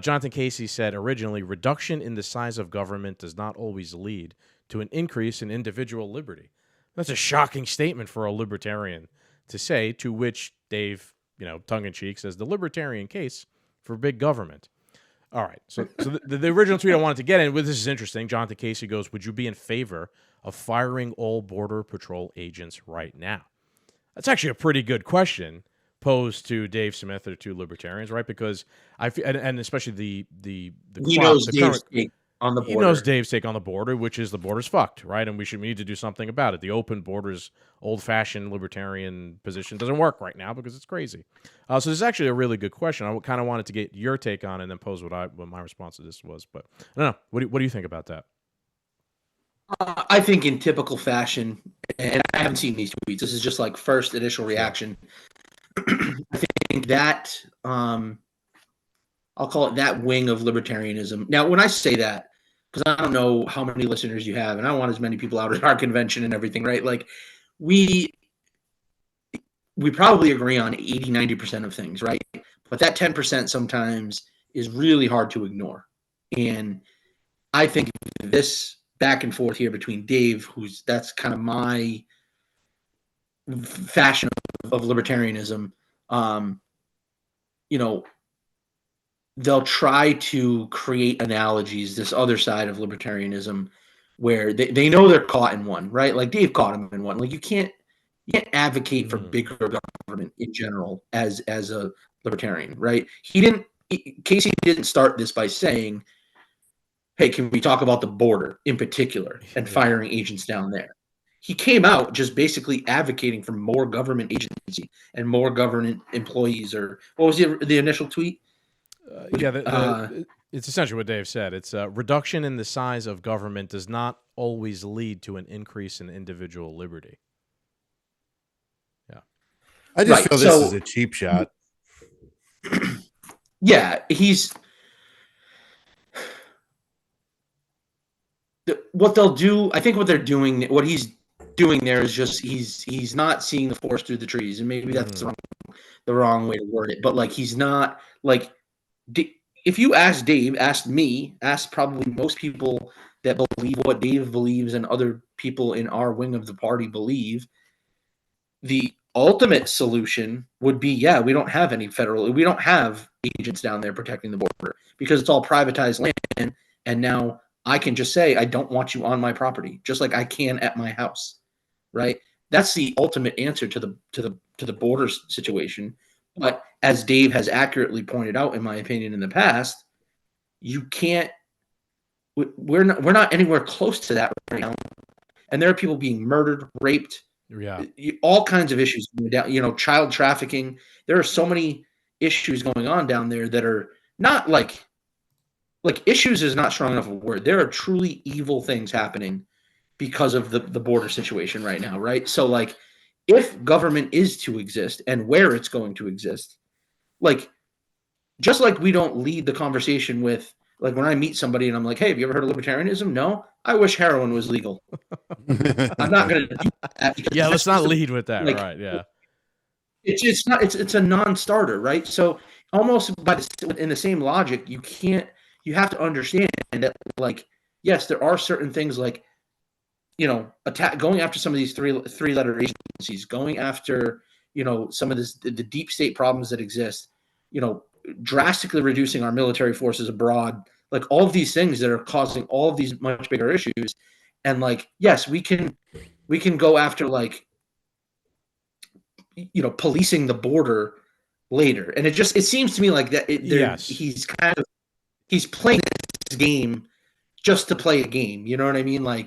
Jonathan Casey said originally, reduction in the size of government does not always lead to an increase in individual liberty. That's a shocking statement for a libertarian to say, to which Dave, tongue-in-cheek, says the libertarian case for big government. All right, so the original tweet I wanted to get in with, this is interesting. Jonathan Casey goes, would you be in favor of firing all Border Patrol agents right now? That's actually a pretty good question posed to Dave Smith or to libertarians, right? Because I feel, and especially the he knows Dave's take on the border. He knows Dave's take on the border, which is the border's fucked, right? And we need to do something about it. The open borders, old-fashioned libertarian position doesn't work right now because it's crazy. So this is actually a really good question. I kind of wanted to get your take on it and then pose what my response to this was. But I don't know. What do you think about that? I think in typical fashion, and I haven't seen these tweets. This is just like first initial reaction. I think that I'll call it that wing of libertarianism. Now, when I say that, because I don't know how many listeners you have, and I don't want as many people out at our convention and everything, right? Like we probably agree on 80, 90% of things, right? But that 10% sometimes is really hard to ignore. And I think this back and forth here between Dave, that's kind of my fashion of libertarianism. They'll try to create analogies, this other side of libertarianism, where they know they're caught in one, right? Like Dave caught him in one. Like you can't advocate for bigger government in general as a libertarian, right? Casey didn't start this by saying, hey, can we talk about the border in particular and firing agents down there? He came out just basically advocating for more government agency and more government employees. Or what was the initial tweet? It's essentially what Dave said. It's a reduction in the size of government does not always lead to an increase in individual liberty. Yeah. I just feel this is a cheap shot. Yeah, what they'll do, I think what he's doing there is just he's not seeing the forest through the trees, and maybe that's the wrong way to word it. But like he's not like if you ask Dave, ask me, ask probably most people that believe what Dave believes and other people in our wing of the party believe, the ultimate solution would be, yeah, we don't have agents down there protecting the border because it's all privatized land. And now I can just say, I don't want you on my property, just like I can at my house, right? That's the ultimate answer to the border situation. But as Dave has accurately pointed out, in my opinion, in the past, you can't. We're not anywhere close to that right now, and there are people being murdered, raped, Yeah. all kinds of issues down. Child trafficking. There are so many issues going on down there that are not like issues is not strong enough of a word. There are truly evil things happening because of the border situation right now, right? So like, if government is to exist and where it's going to exist, like, just like we don't lead the conversation with, like, when I meet somebody and I'm like, hey, have you ever heard of libertarianism? No, I wish heroin was legal. I'm not going to do that. Yeah, let's not lead with that, like, right? Yeah. It's not, it's a non-starter, right? So almost in the same logic, you have to understand that, like, yes, there are certain things like, going after some of these three-letter agencies, going after, some of the deep state problems that exist, drastically reducing our military forces abroad, like all of these things that are causing all of these much bigger issues. And like, yes, we can go after, like, policing the border later. And it seems to me like that Yes. he's playing this game just to play a game. You know what I mean? Like,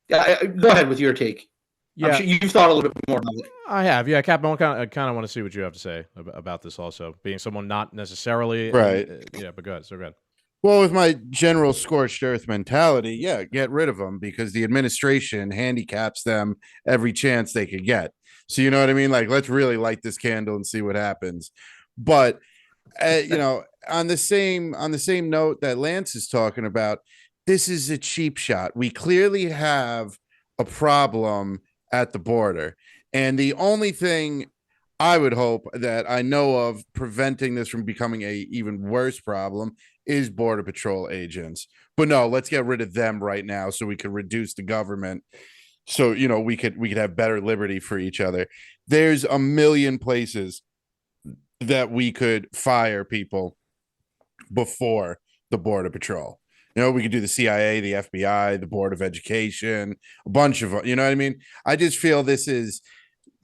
go ahead with your take. Yeah. I'm sure you've thought a little bit more about it. I have. Yeah, Cap, I kind of want to see what you have to say about this also. Being someone not necessarily Right. Yeah, but go ahead. So go ahead. Well, with my general scorched earth mentality, yeah, get rid of them because the administration handicaps them every chance they could get. So you know what I mean? Like, let's really light this candle and see what happens. But on the same note that Lance is talking about, this is a cheap shot. We clearly have a problem at the border, and the only thing I would hope that I know of preventing this from becoming a even worse problem is border patrol agents. But no, let's get rid of them right now so we could reduce the government. So, we could have better liberty for each other. There's a million places that we could fire people before the border patrol. We could do the CIA, the FBI, the Board of Education, a bunch of, you know what I mean? I just feel this is,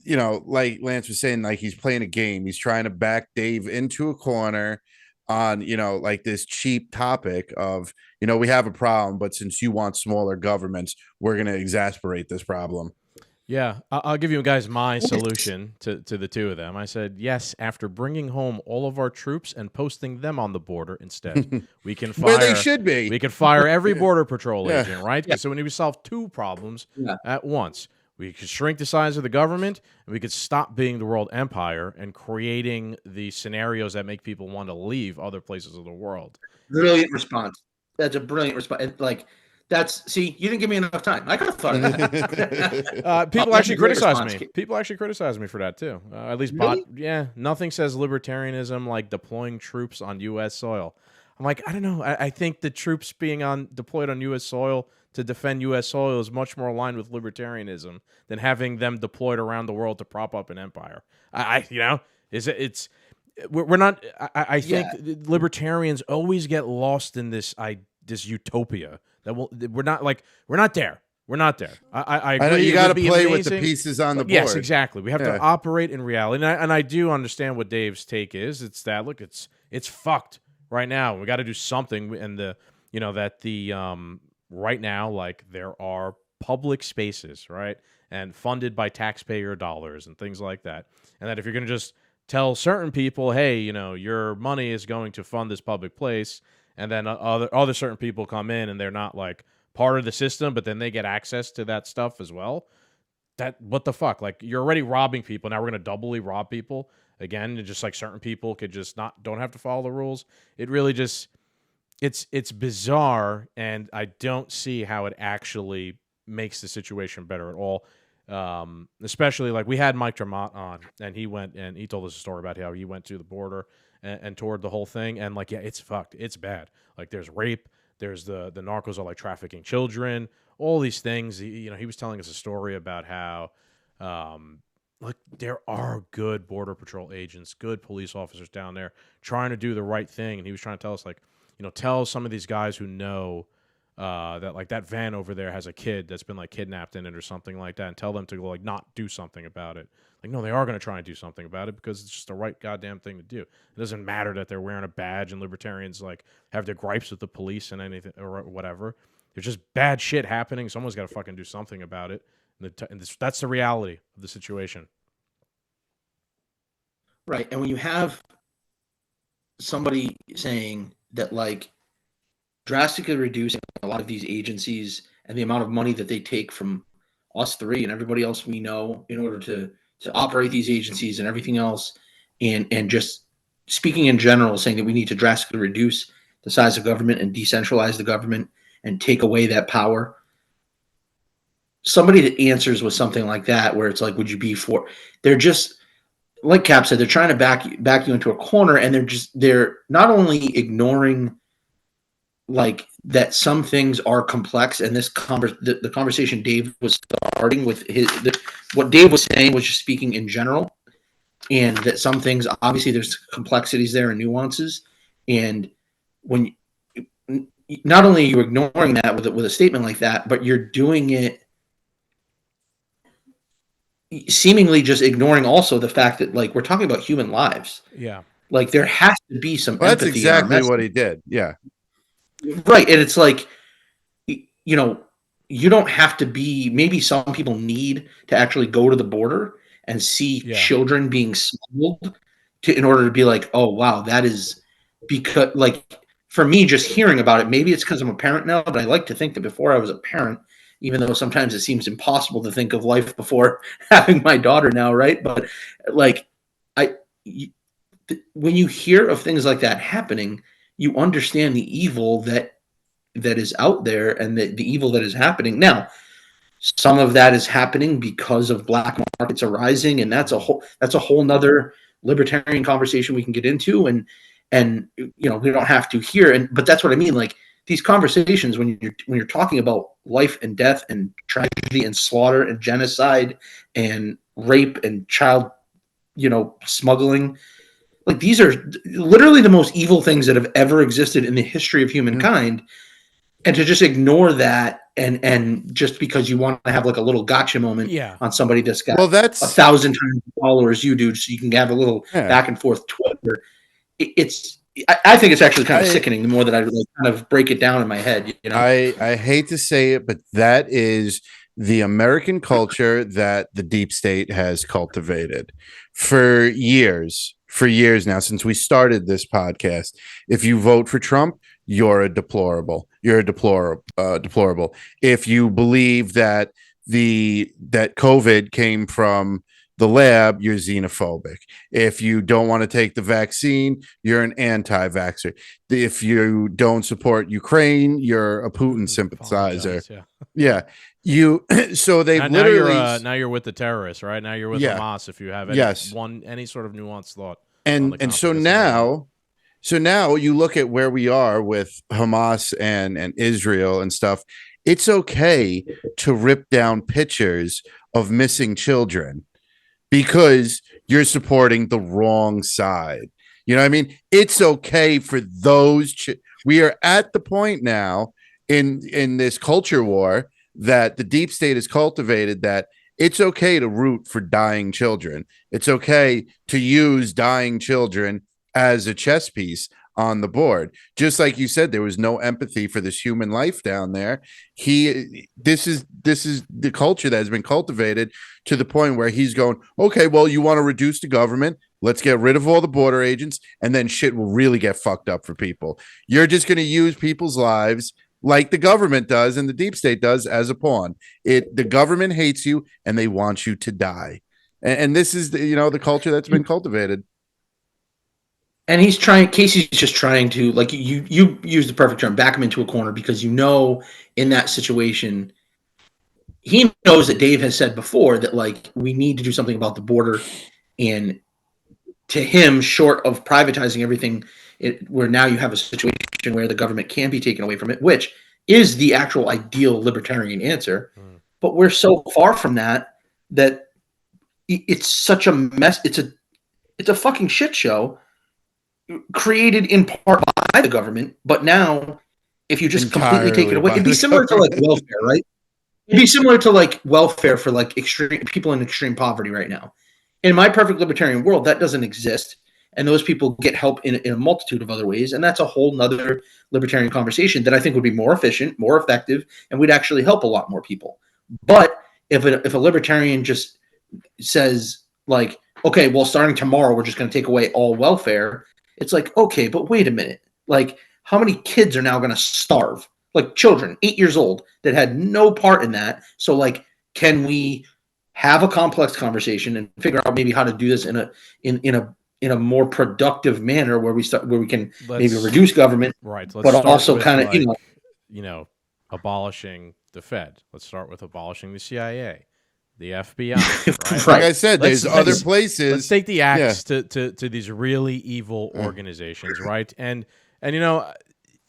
like Lance was saying, like he's playing a game. He's trying to back Dave into a corner on, like this cheap topic of, we have a problem, but since you want smaller governments, we're going to exasperate this problem. Yeah, I'll give you guys my solution to the two of them. I said, yes, after bringing home all of our troops and posting them on the border instead, we can fire. Where they should be. We can fire every border patrol Yeah. agent, right? Yeah. So when we solve two problems Yeah. at once, we could shrink the size of the government, and we could stop being the world empire and creating the scenarios that make people want to leave other places of the world. Brilliant response. That's a brilliant response. Like, see, you didn't give me enough time. I could have thought of that. People That's actually a great criticize response. me. People actually criticize me for that too. At least, Really? yeah, nothing says libertarianism like deploying troops on U.S. soil. I'm like, I don't know. I think the troops being deployed on U.S. soil to defend U.S. soil is much more aligned with libertarianism than having them deployed around the world to prop up an empire. We're not. I think libertarians always get lost in this utopia. We're not there. We're not there. I agree. I know you got to play with the pieces on the board. Yes, exactly. We have to operate in reality, and I do understand what Dave's take is. It's that look, it's fucked right now. We got to do something, and right now, like, there are public spaces, right, and funded by taxpayer dollars and things like that, and that if you're going to just tell certain people, hey, your money is going to fund this public place, and then other certain people come in and they're not like part of the system, but then they get access to that stuff as well. What the fuck? Like, you're already robbing people. Now we're going to doubly rob people again. And just like certain people could just don't have to follow the rules. It really just, it's bizarre. And I don't see how it actually makes the situation better at all. Especially like we had Mike Tremont on, and he went and he told us a story about how he went to the border and toured the whole thing, and like, yeah, it's fucked, it's bad. Like there's rape, there's the narcos are like trafficking children, all these things. He was telling us a story about how like there are good border patrol agents, good police officers down there trying to do the right thing, and he was trying to tell us like, tell some of these guys who know that like that van over there has a kid that's been like kidnapped in it or something like that, and tell them to go like not do something about it. Like, no, they are going to try and do something about it because it's just the right goddamn thing to do. It doesn't matter that they're wearing a badge and libertarians like have their gripes with the police and anything or whatever. There's just bad shit happening. Someone's got to fucking do something about it. And that's the reality of the situation. Right. And when you have somebody saying that, like, drastically reducing a lot of these agencies and the amount of money that they take from us three and everybody else we know in order to operate these agencies and everything else, and just speaking in general, saying that we need to drastically reduce the size of government and decentralize the government and take away that power. Somebody that answers with something like that, where it's like, would you be for? They're just, like Cap said, they're trying to back you into a corner, and they're not only ignoring like that some things are complex, and the conversation Dave was starting with what Dave was saying was just speaking in general, and that some things, obviously there's complexities there and nuances, and when not only are you ignoring that with a statement like that, but you're doing it seemingly just ignoring also the fact that, like, we're talking about human lives. Yeah. Like, there has to be some empathy. That's exactly what he did. Yeah. Right. And it's like, you don't have to be, maybe some people need to actually go to the border and see children being smuggled in order to be like, oh, wow, that is, because, like, for me, just hearing about it, maybe it's because I'm a parent now, but I like to think that before I was a parent, even though sometimes it seems impossible to think of life before having my daughter now, right? But like, when you hear of things like that happening, you understand the evil that is out there, and the evil that is happening. Now, some of that is happening because of black markets arising, and that's a whole nother libertarian conversation we can get into, and we don't have to here. But that's what I mean. Like, these conversations, when you're talking about life and death and tragedy and slaughter and genocide and rape and child, smuggling, like, these are literally the most evil things that have ever existed in the history of humankind. And to just ignore that, and just because you want to have like a little gotcha moment on somebody that's got 1,000 times the followers you do, so you can have a little back and forth Twitter. I think it's actually kind of sickening the more that I really kind of break it down in my head. I hate to say it, but that is the American culture that the deep state has cultivated for years now, since we started this podcast. If you vote for Trump, you're a deplorable. You're a deplorable. If you believe that that COVID came from the lab, you're xenophobic. If you don't want to take the vaccine, you're an anti-vaxxer. If you don't support Ukraine, you're a Putin sympathizer. Yeah. So they literally now you're with the terrorists, right? Now you're with Hamas. If you have any sort of nuanced thought, and so now you look at where we are with Hamas and Israel and stuff. It's okay to rip down pictures of missing children because you're supporting the wrong side. You know what I mean? It's okay for those. We are at the point now in this culture war that the deep state has cultivated, that it's okay to root for dying children. It's okay to use dying children as a chess piece on the board. Just like you said, there was no empathy for this human life down there. This is the culture that has been cultivated to the point where he's going, okay, well, you want to reduce the government, let's get rid of all the border agents, and then shit will really get fucked up for people. You're just going to use people's lives like the government does and the deep state does as a pawn. The government hates you and they want you to die. And this is the culture that's been cultivated. And Casey's just trying to, like, you use the perfect term, back him into a corner, because in that situation, he knows that Dave has said before that like we need to do something about the border, and to him, short of privatizing everything, where now you have a situation where the government can be taken away from it, which is the actual ideal libertarian answer. But we're so far from that it's such a mess. It's a fucking shit show created in part by the government. But now, if you just completely take it away, it'd be similar to like welfare, right? It'd be similar to like welfare for like extreme people in extreme poverty right now. In my perfect libertarian world, that doesn't exist. And those people get help in a multitude of other ways. And that's a whole nother libertarian conversation that I think would be more efficient, more effective, and would actually help a lot more people. But if a libertarian just says like, okay, well, starting tomorrow, we're just going to take away all welfare. It's like, okay, but wait a minute. Like, how many kids are now going to starve? Like children, 8 years old, that had no part in that. So like, can we have a complex conversation and figure out maybe how to do this in a more productive manner where we can maybe reduce government, right? But also kind of like, abolishing the Fed. Let's start with abolishing the CIA, the FBI. Right? Like I said, there's other places. Let's take the axe to these really evil organizations, right? And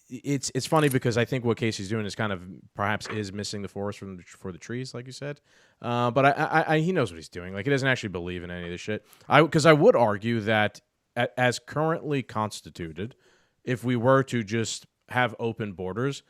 it's funny because I think what Casey's doing is kind of perhaps is missing the forest for the trees, like you said. But he knows what he's doing. Like he doesn't actually believe in any of this shit. Because I would argue that as currently constituted, if we were to just have open borders,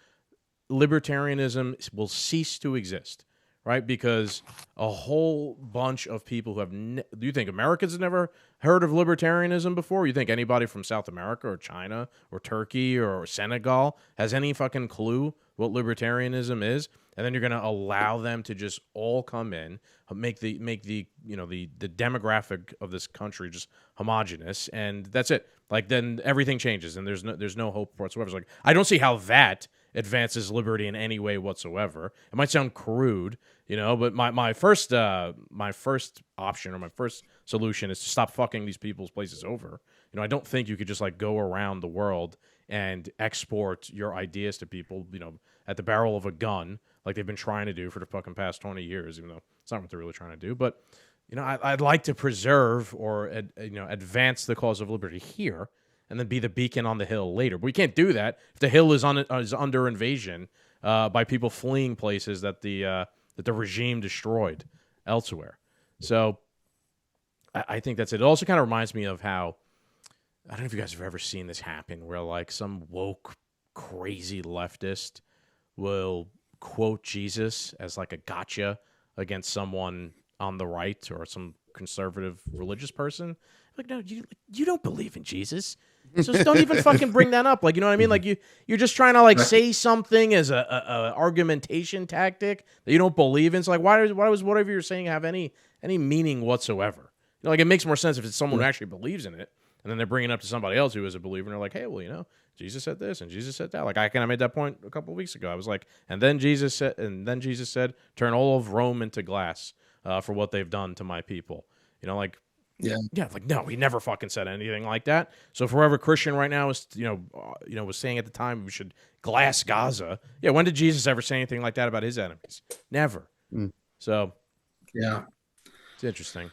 libertarianism will cease to exist, right? Because a whole bunch of people who have do you think Americans have never heard of libertarianism before? You think anybody from South America or China or Turkey or Senegal has any fucking clue what libertarianism is? And then you're going to allow them to just all come in, make the demographic of this country just homogenous, and that's it. Like then everything changes, and there's no hope whatsoever. It's like I don't see how that advances liberty in any way whatsoever. It might sound crude, but my first option or my first solution is to stop fucking these people's places over. I don't think you could just like go around the world and export your ideas to people, at the barrel of a gun, like they've been trying to do for the fucking past 20 years, even though it's not what they're really trying to do. But, I'd like to preserve or, advance the cause of liberty here and then be the beacon on the hill later. But we can't do that if the hill is under invasion by people fleeing places that the regime destroyed elsewhere. So I think that's it. It also kind of reminds me of how, I don't know if you guys have ever seen this happen, where like some woke, crazy leftist will quote Jesus as like a gotcha against someone on the right or some conservative religious person. Like, no, you don't believe in Jesus. So just don't even fucking bring that up. Like, you know what I mean? Like you're just trying to like say something as a argumentation tactic that you don't believe in. So like, why does whatever you're saying have any meaning whatsoever? Like it makes more sense if it's someone who actually believes in it, and then they're bringing it up to somebody else who is a believer, and they're like, hey, well, Jesus said this and Jesus said that. Like I made that point a couple of weeks ago. I was like, and then Jesus said, turn all of Rome into glass for what they've done to my people. Yeah, like no, he never fucking said anything like that. So if whoever Christian right now is, was saying at the time we should glass Gaza. Yeah, when did Jesus ever say anything like that about his enemies? Never. So, yeah, it's interesting.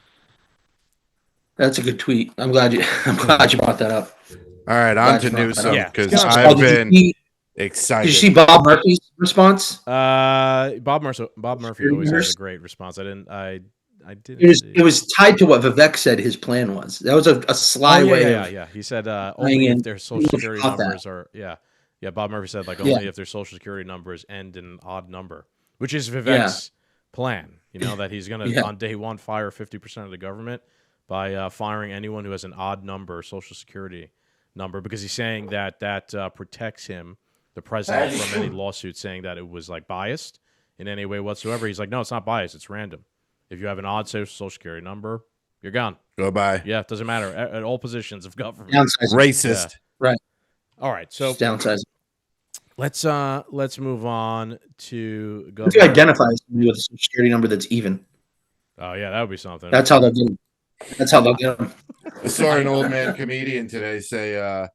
That's a good tweet. I'm glad you brought that up. All right, on to Newsom because I've been excited. Did you see Bob Murphy's response? Bob Murphy always has a great response. I didn't. It was tied to what Vivek said his plan was. That was a sly way. Yeah. He said only if their social security numbers are. Yeah. Bob Murphy said like only if their social security numbers end in an odd number, which is Vivek's plan. That he's going to on day one fire 50% of the government by firing anyone who has an odd number social security number, because he's saying that protects him, the president, from any lawsuit saying that it was like biased in any way whatsoever. He's like, no, it's not biased. It's random. If you have an odd social security number, you're gone. Goodbye. Yeah, it doesn't matter at all positions of government. Downsizing. Racist. Yeah. Right. All right. So downsizing. Let's move on to go. You identify somebody with a social security number that's even. Oh yeah, that would be something. That's how they'll get him. I saw an old man comedian today say,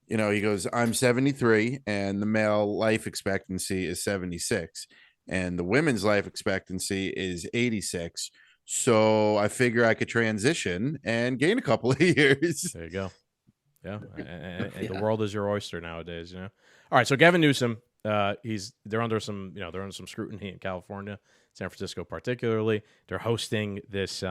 he goes, I'm 73 and the male life expectancy is 76. and the women's life expectancy is 86. So I figure I could transition and gain a couple of years. There you go. Yeah, and the world is your oyster nowadays. All right, so Gavin Newsom, they're under some scrutiny in California, San Francisco particularly. They're hosting this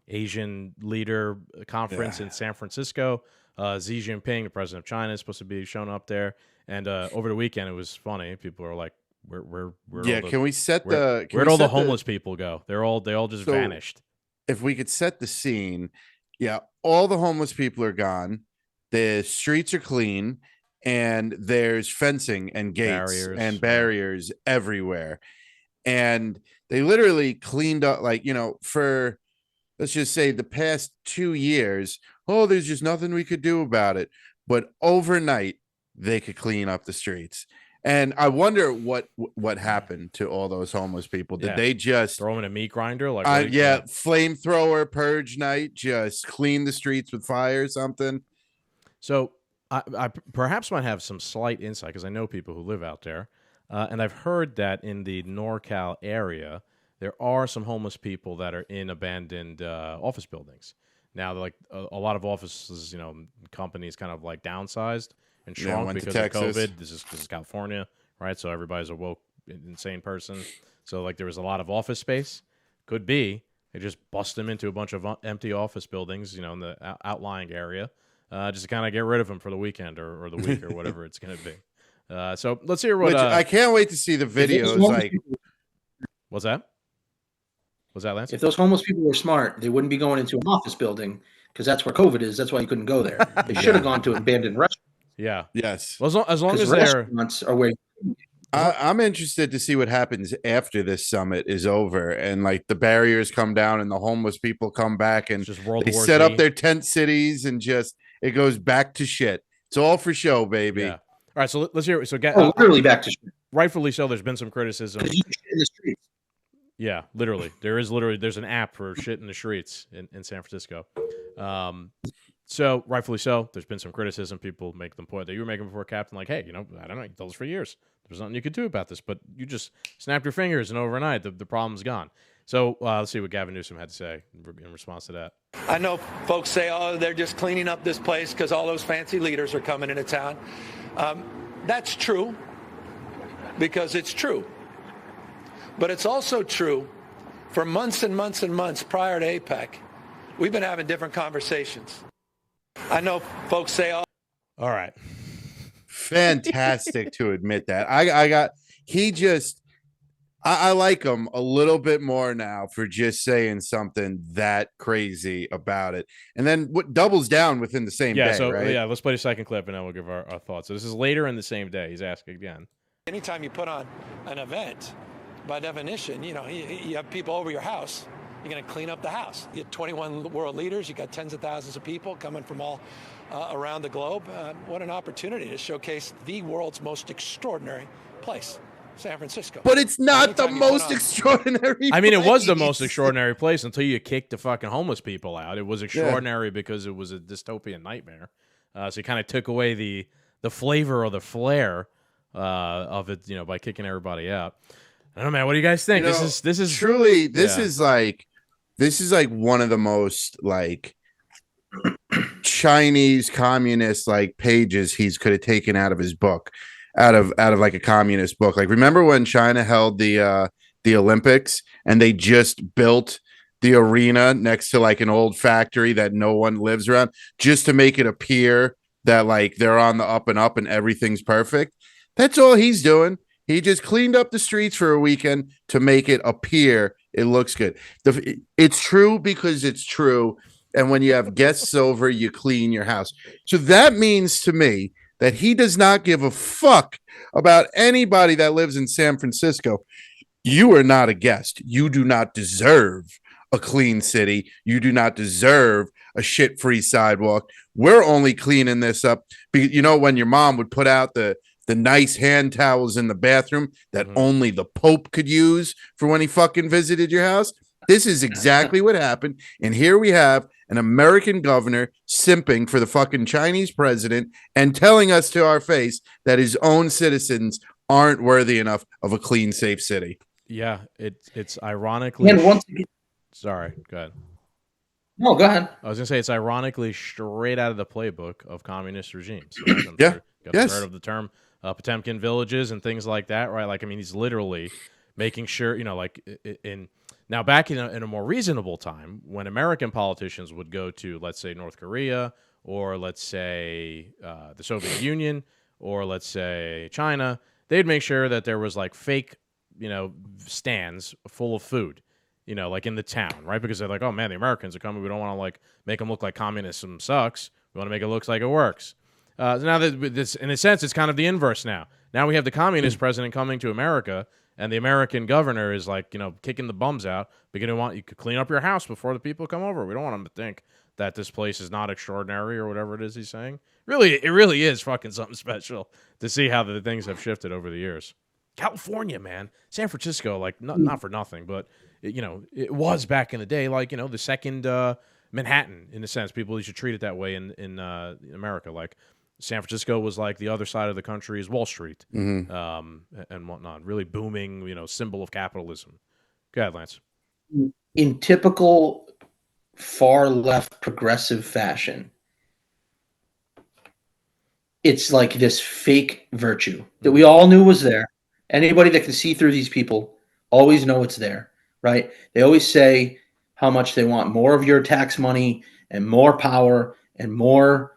Asian leader conference in San Francisco. Xi Jinping, the president of China, is supposed to be showing up there. And over the weekend, it was funny. People are like, "Where'd all the homeless people go? They all just vanished." If we could set the scene, all the homeless people are gone. The streets are clean, and there's fencing and gates and barriers everywhere. And they literally cleaned up, for, let's just say, the past 2 years. Oh, there's just nothing we could do about it. But overnight, they could clean up the streets. And I wonder what happened to all those homeless people. Did they just throw them in a meat grinder? Flamethrower purge night, just clean the streets with fire or something? So I perhaps might have some slight insight because I know people who live out there. And I've heard that in the NorCal area, there are some homeless people that are in abandoned office buildings. Now, like a lot of offices, companies kind of like downsized and shrunk because of COVID. This is California, right? So everybody's a woke, insane person. So like there was a lot of office space. Could be they just bust them into a bunch of empty office buildings, in the outlying area, just to kind of get rid of them for the weekend or the week or whatever it's going to be. So let's hear what. I can't wait to see the videos. What's that? Was that Lance? If those homeless people were smart, they wouldn't be going into an office building because that's where COVID is. That's why you couldn't go there. They should have gone to abandoned restaurants. Yeah. Yes. Well, as long as they're restaurants are where. I'm interested to see what happens after this summit is over and like the barriers come down and the homeless people come back and they set up their tent cities and just it goes back to shit. It's all for show, baby. Yeah. All right, so let's hear it. So literally back to shit. Rightfully so. There's been some criticism. You shit in the streets. Yeah, literally. There's an app for shit in the streets in San Francisco. So rightfully so. There's been some criticism. People make the point that you were making before, Captain. Like, hey, I don't know. You told us for years. There's nothing you could do about this, but you just snapped your fingers and overnight the problem's gone. So let's see what Gavin Newsom had to say in response to that. I know folks say, oh, they're just cleaning up this place because all those fancy leaders are coming into town. That's true because it's true. But it's also true for months and months and months prior to APEC, we've been having different conversations. I know folks say, oh. All right. Fantastic to admit that. I like him a little bit more now for just saying something that crazy about it. And then what doubles down within the same day, right? Yeah, let's play the second clip and then we'll give our thoughts. So this is later in the same day. He's asking again. Anytime you put on an event, by definition, you have people over your house. You're going to clean up the house. You have 21 world leaders. You got tens of thousands of people coming from all around the globe. What an opportunity to showcase the world's most extraordinary place, San Francisco. But it's not the most extraordinary I mean, it was the most extraordinary place until you kicked the fucking homeless people out. It was extraordinary because it was a dystopian nightmare. So you kind of took away the flavor or the flair of it, by kicking everybody out. I don't know, man. What do you guys think? This is truly this is like one of the most like Chinese communist like pages he could have taken out of his book, out of like a communist book. Like, remember when China held the Olympics and they just built the arena next to like an old factory that no one lives around just to make it appear that like they're on the up and up and everything's perfect? That's all he's doing. He just cleaned up the streets for a weekend to make it appear it looks good. It's true because it's true. And when you have guests over, you clean your house. So that means to me that he does not give a fuck about anybody that lives in San Francisco. You are not a guest. You do not deserve a clean city. You do not deserve a shit-free sidewalk. We're only cleaning this up because, when your mom would put out the nice hand towels in the bathroom that only the Pope could use for when he fucking visited your house. This is exactly what happened. And here we have an American governor simping for the fucking Chinese president and telling us to our face that his own citizens aren't worthy enough of a clean, safe city. Yeah, it's ironically. And once again, Sorry, go ahead. no, go ahead. I was gonna say it's ironically straight out of the playbook of communist regimes. Right? I'm Yeah. sure you guys have heard of the term Potemkin villages and things like that, right? Like, I mean, he's literally making sure, like in now back in a more reasonable time when American politicians would go to, let's say, North Korea, or let's say the Soviet Union, or let's say China, they'd make sure that there was like fake, stands full of food, like in the town, right? Because they're like, oh man, the Americans are coming. We don't want to like make them look like communism sucks. We want to make it look like it works. So now that this, in a sense, it's kind of the inverse now. Now we have the communist president coming to America, and the American governor is like, kicking the bums out. Because you could clean up your house before the people come over. We don't want them to think that this place is not extraordinary or whatever it is he's saying. Really, it really is fucking something special to see how the things have shifted over the years. California, man, San Francisco, like not for nothing, but it was back in the day, like the second Manhattan in a sense. People should treat it that way in America. Like San Francisco was like the other side of the country is Wall Street, and whatnot. Really booming, symbol of capitalism. Go ahead, Lance. In typical far left progressive fashion, it's like this fake virtue that we all knew was there. Anybody that can see through these people always know it's there, right? They always say how much they want more of your tax money and more power and more,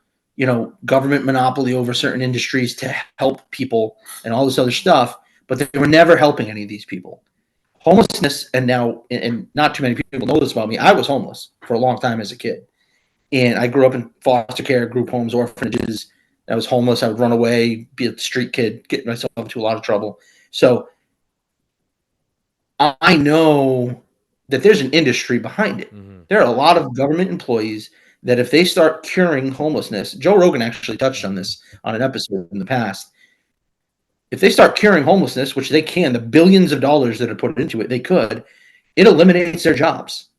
government monopoly over certain industries to help people and all this other stuff. But they were never helping any of these people. Homelessness, and now, and not too many people know this about me, I was homeless for a long time as a kid. And I grew up in foster care, group homes, orphanages. I was homeless. I would run away, be a street kid, get myself into a lot of trouble. So I know that there's an industry behind it. Mm-hmm. There are a lot of government employees that if they start curing homelessness, Joe Rogan actually touched on this on an episode in the past. If they start curing homelessness, which they can, the billions of dollars that are put into it, they could, it eliminates their jobs,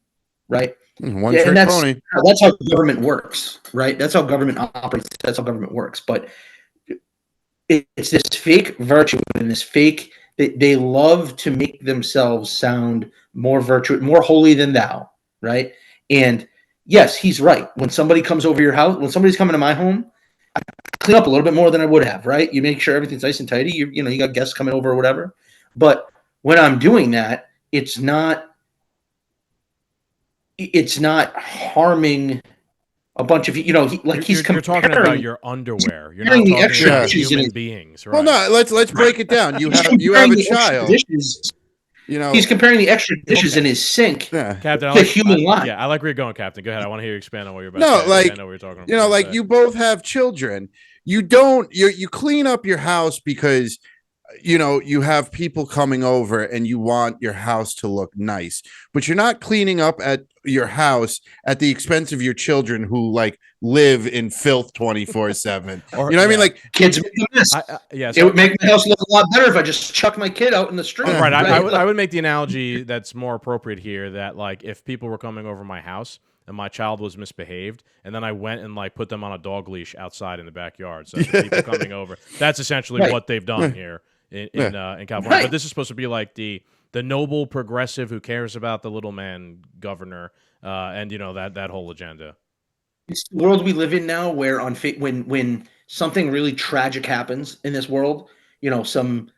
right? One trick pony. That's how government works, right? That's how government operates. That's how government works. But it's this fake virtue and this fake. They love to make themselves sound more virtuous, more holy than thou, right? And yes, he's right. When somebody comes over your house, when somebody's coming to my home, I clean up a little bit more than I would have, right? You make sure everything's nice and tidy. You got guests coming over or whatever. But when I'm doing that, it's not harming a bunch of you're talking about your underwear. You're not talking about human beings, right? Well, no, let's break it down. You have a child. He's comparing the extra dishes in his sink to human life. Yeah, I like where you're going, Captain. Go ahead. I want to hear you expand on what you're about to say. I know what you're talking about. You both have children. You clean up your house because you have people coming over and you want your house to look nice, but you're not cleaning up at your house at the expense of your children who like live in filth 24/7. You know what I mean? Like kids make a mess. It would make my house look a lot better if I just chuck my kid out in the street. Right. I would make the analogy that's more appropriate here that like if people were coming over my house and my child was misbehaved, and then I went and like put them on a dog leash outside in the backyard. So people coming over, that's essentially what they've done here in California. Right. But this is supposed to be like the noble progressive who cares about the little man governor, and that whole agenda. It's the world we live in now, where when something really tragic happens in this world, some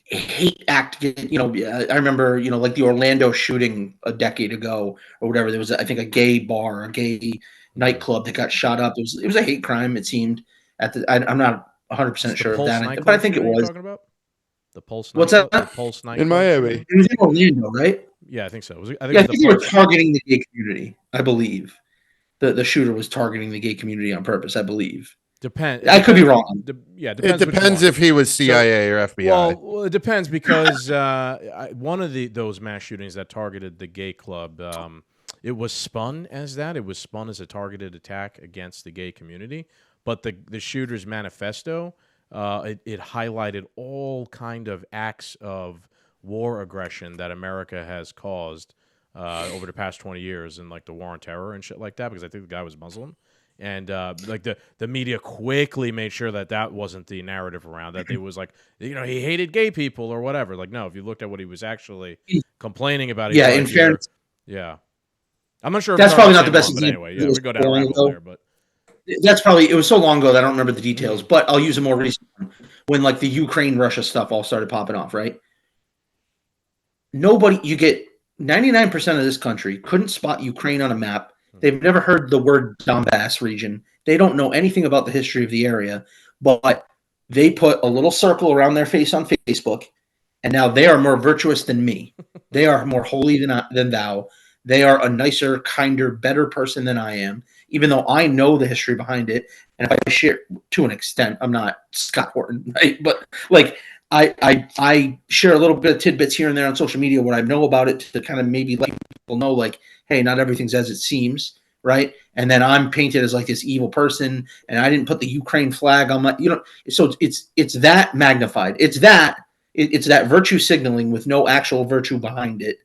hate act. I remember, like the Orlando shooting a decade ago or whatever. There was, I think, a gay bar, a gay nightclub that got shot up. It was a hate crime. It seemed I'm not 100% sure of that, but I think it was. The Pulse. What's that? The Pulse night in Miami. It was in Orlando, right? Yeah, I think so. I think they were targeting the gay community. I believe the shooter was targeting the gay community on purpose. I believe. I could be wrong. It depends if he was CIA or FBI. Well, it depends because one of those mass shootings that targeted the gay club, it was spun as that. It was spun as a targeted attack against the gay community. But the shooter's manifesto, it highlighted all kind of acts of war aggression that America has caused over the past 20 years, and like the war on terror and shit like that. Because I think the guy was Muslim. And like the media quickly made sure that wasn't the narrative around that. They was like, he hated gay people or whatever. Like, no, if you looked at what he was actually complaining about, Yeah, in fairness, yeah. I'm not sure if that's it's probably not the the best one, but example. anyway, yeah, we go down a rabbit hole there, but It was so long ago that I don't remember the details, but I'll use a more recent one. When like the Ukraine-Russia stuff all started popping off, right? You get 99% of this country couldn't spot Ukraine on a map. They've never heard the word Donbass region. They don't know anything about the history of the area, but they put a little circle around their face on Facebook, and now they are more virtuous than me. They are more holy than thou. They are a nicer, kinder, better person than I am, even though I know the history behind it. And if I share to an extent, I'm not Scott Horton, right? But like I share a little bit of tidbits here and there on social media what I know about it to kind of maybe let people know, like, hey, not everything's as it seems, right? And then I'm painted as like this evil person, and I didn't put the Ukraine flag on my, so it's that magnified. It's that virtue signaling with no actual virtue behind it.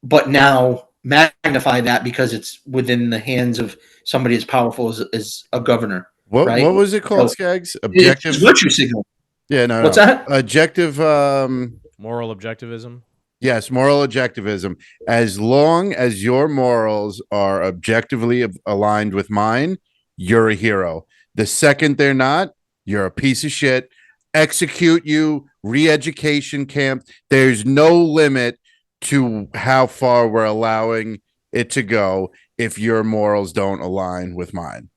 But now magnify that because it's within the hands of somebody as powerful as a governor. What right? what was it called, So Skaggs? Objective it's virtue signal. Yeah, no. What's that? Objective moral objectivism. Yes, moral objectivism. As long as your morals are objectively aligned with mine, you're a hero. The second they're not, you're a piece of shit. Execute you, re-education camp. There's no limit to how far we're allowing it to go if your morals don't align with mine.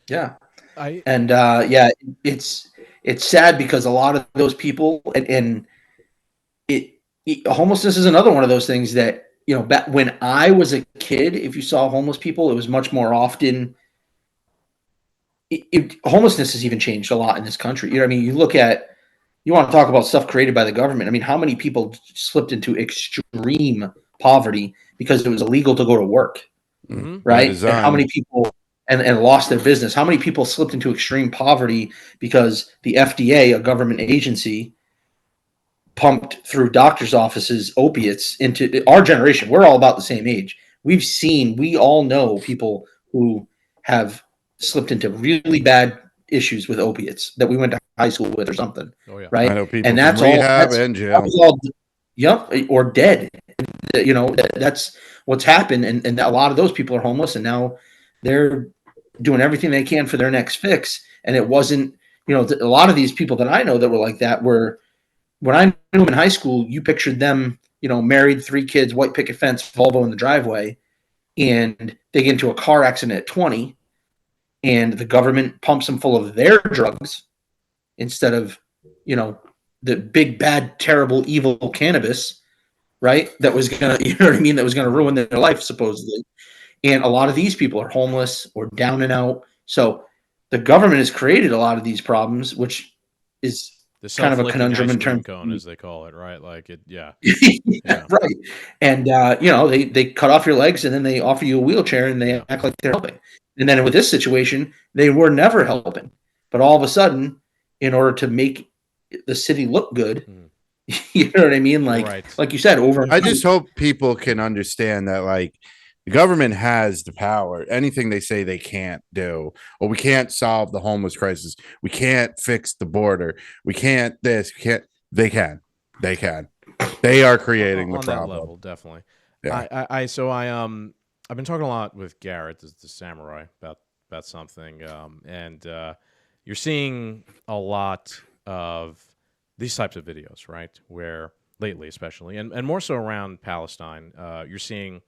Yeah. It's sad because a lot of those people and homelessness is another one of those things that, back when I was a kid, if you saw homeless people, it was much more often. Homelessness has even changed a lot in this country. You want to talk about stuff created by the government. I mean, how many people slipped into extreme poverty because it was illegal to go to work, right? And how many people and lost their business? How many people slipped into extreme poverty because the FDA, a government agency, pumped through doctors' offices opiates into our generation? We're all about the same age. We all know people who have slipped into really bad issues with opiates that we went to high school with or something. Oh, yeah. I know people and that's from rehab and jail. Or dead. That's what's happened. And a lot of those people are homeless, and now they're doing everything they can for their next fix. And it wasn't, a lot of these people that I know that were like that were, when I knew them in high school, you pictured them, married, 3 kids, white picket fence, Volvo in the driveway, and they get into a car accident at 20, and the government pumps them full of their drugs instead of, the big, bad, terrible, evil cannabis, right? That was going to, that was going to ruin their life, supposedly. And a lot of these people are homeless or down and out. So the government has created a lot of these problems, which is kind of a conundrum in terms cone, as they call it, right? Like it, yeah. Yeah. Right. And, they cut off your legs and then they offer you a wheelchair and they act like they're helping. And then with this situation, they were never helping. But all of a sudden, in order to make the city look good, you know what I mean? Like you said, I just hope people can understand that, like, the government has the power. Anything they say they can't do, or we can't solve the homeless crisis. We can't fix the border. We can't this. We can't. They can. They can. They are creating the problem. That level, definitely. Yeah. I've been talking a lot with Garrett, the samurai, about something, and you're seeing a lot of these types of videos, right? Where lately, especially, and more so around Palestine, you're seeing.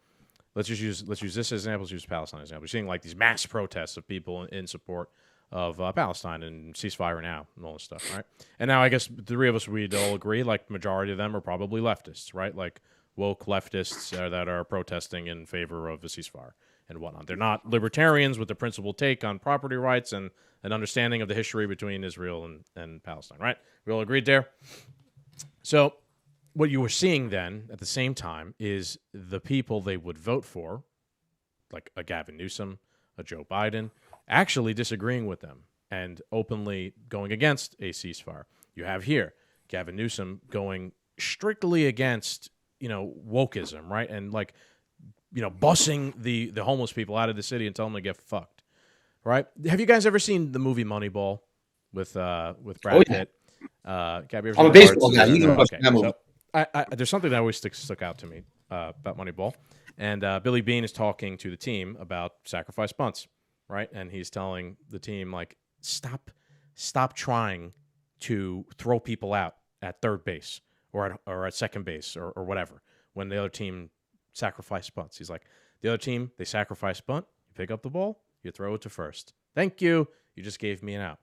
Let's use this as an example. Let's use Palestine as an example. We're seeing like these mass protests of people in support of Palestine and ceasefire now and all this stuff, right? And now I guess the 3 of us, we'd all agree, like, majority of them are probably leftists, right? Like woke leftists that are protesting in favor of a ceasefire and whatnot. They're not libertarians with the principled take on property rights and an understanding of the history between Israel and Palestine, right? We all agreed there? So what you were seeing then at the same time is the people they would vote for, like a Gavin Newsom, a Joe Biden, actually disagreeing with them and openly going against a ceasefire. You have here Gavin Newsom going strictly against, wokeism, right? And like, busing the homeless people out of the city and telling them to get fucked, right? Have you guys ever seen the movie Moneyball with Brad Oh, yeah. Pitt? Gabby, ever I'm seen a that? baseball guy. You Yeah. can watch Okay, that movie. so there's something that always stuck out to me about Moneyball, and Billy Beane is talking to the team about sacrifice bunts, right? And he's telling the team like, stop trying to throw people out at third base or at second base or whatever when the other team sacrifice bunts. He's like, the other team, they sacrifice bunt, you pick up the ball, you throw it to first. Thank you. You just gave me an out.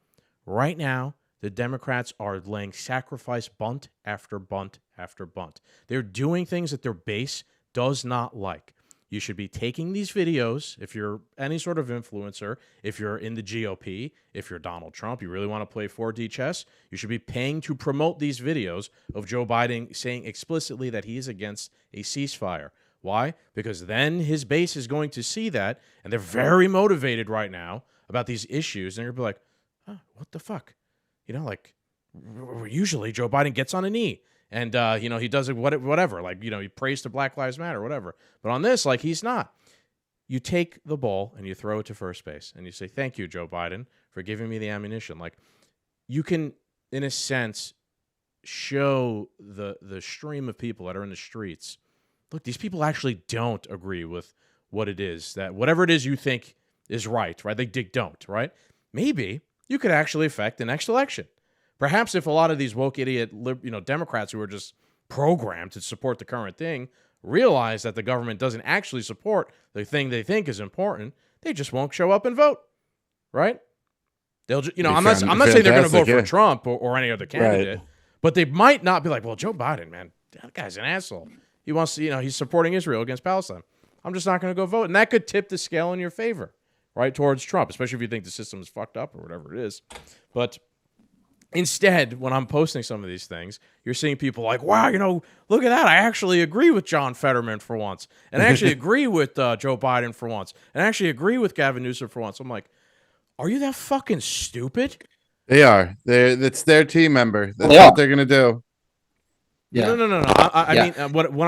Right now, the Democrats are laying sacrifice bunt after bunt after bunt. They're doing things that their base does not like. You should be taking these videos, if you're any sort of influencer, if you're in the GOP, if you're Donald Trump, you really want to play 4D chess, you should be paying to promote these videos of Joe Biden saying explicitly that he is against a ceasefire. Why? Because then his base is going to see that, and they're very motivated right now about these issues, and they're going to be like, oh, what the fuck? You know, like, usually Joe Biden gets on a knee and, he does it, whatever. Like, he prays to Black Lives Matter, whatever. But on this, like, he's not. You take the ball and you throw it to first base and you say, thank you, Joe Biden, for giving me the ammunition. Like, you can, in a sense, show the stream of people that are in the streets. Look, these people actually don't agree with what it is that whatever it is you think is right? They don't, right? Maybe you could actually affect the next election. Perhaps if a lot of these woke idiot, Democrats who are just programmed to support the current thing realize that the government doesn't actually support the thing they think is important, they just won't show up and vote, right? They'll, I'm not saying they're going to vote for Trump or any other candidate, but they might not be like, well, Joe Biden, man, that guy's an asshole. He wants to, he's supporting Israel against Palestine. I'm just not going to go vote, and that could tip the scale in your favor, right, towards Trump, especially if you think the system is fucked up or whatever it is. But instead, when I'm posting some of these things, you're seeing people like, wow, look at that. I actually agree with John Fetterman for once. And I actually agree with Joe Biden for once. And I actually agree with Gavin Newsom for once. I'm like, are you that fucking stupid? They are. It's their team member. That's what they're going to do. Yeah. No. I mean,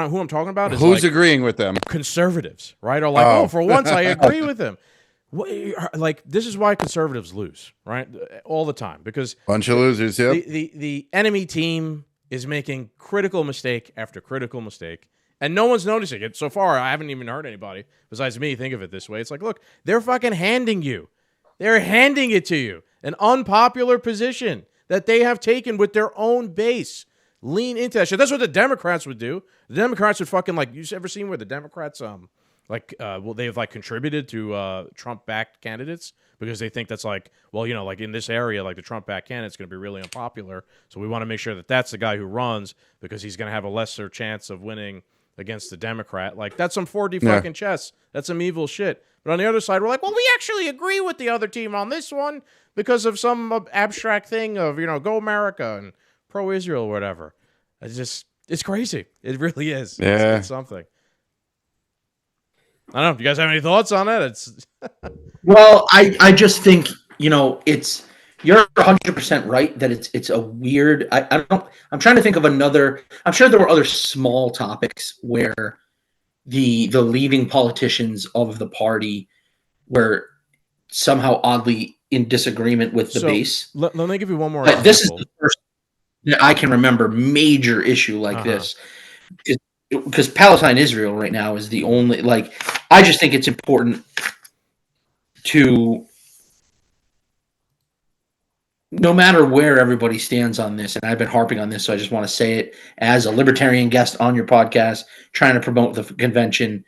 who I'm talking about is who's agreeing with them? Conservatives, right? Or like, for once I agree with him. Like, this is why conservatives lose, right? All the time, because bunch of losers. Yep. The enemy team is making critical mistake after critical mistake, and no one's noticing it so far. I haven't even heard anybody besides me think of it this way. It's like, look, they're fucking handing it to you, an unpopular position that they have taken with their own base. Lean into that shit. That's what the Democrats would do. The Democrats would fucking, like, you ever seen where the Democrats they've like contributed to Trump-backed candidates because they think that's like, well, like in this area, like the Trump-backed candidate's going to be really unpopular. So we want to make sure that that's the guy who runs because he's going to have a lesser chance of winning against the Democrat. Like, that's some 4D fucking chess. That's some evil shit. But on the other side, we're like, well, we actually agree with the other team on this one because of some abstract thing of, go America and pro-Israel or whatever. It's crazy. It really is. Yeah. It's something. I don't know. Do you guys have any thoughts on that? It's well, I just think, it's, you're 100% right that it's a weird, I'm trying to think of another, I'm sure there were other small topics where the leading politicians of the party were somehow oddly in disagreement with the base. Let me give you one more example. This is the first that I can remember major issue like this. Because Palestine-Israel right now is the only, like, I just think it's important to, no matter where everybody stands on this, and I've been harping on this, so I just want to say it as a libertarian guest on your podcast, trying to promote the convention.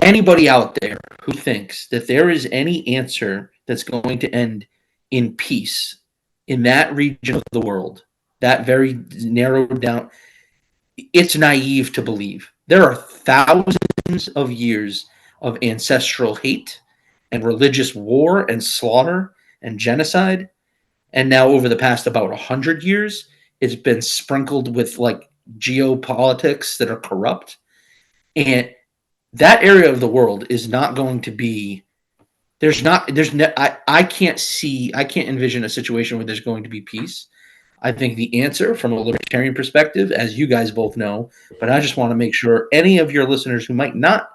Anybody out there who thinks that there is any answer that's going to end in peace in that region of the world, that very narrowed down, it's naive to believe. There are thousands of years of ancestral hate and religious war and slaughter and genocide. And now over the past about 100 years, it's been sprinkled with like geopolitics that are corrupt. And that area of the world is not going to be, I can't envision a situation where there's going to be peace. I think the answer from a libertarian perspective, as you guys both know, but I just want to make sure any of your listeners who might not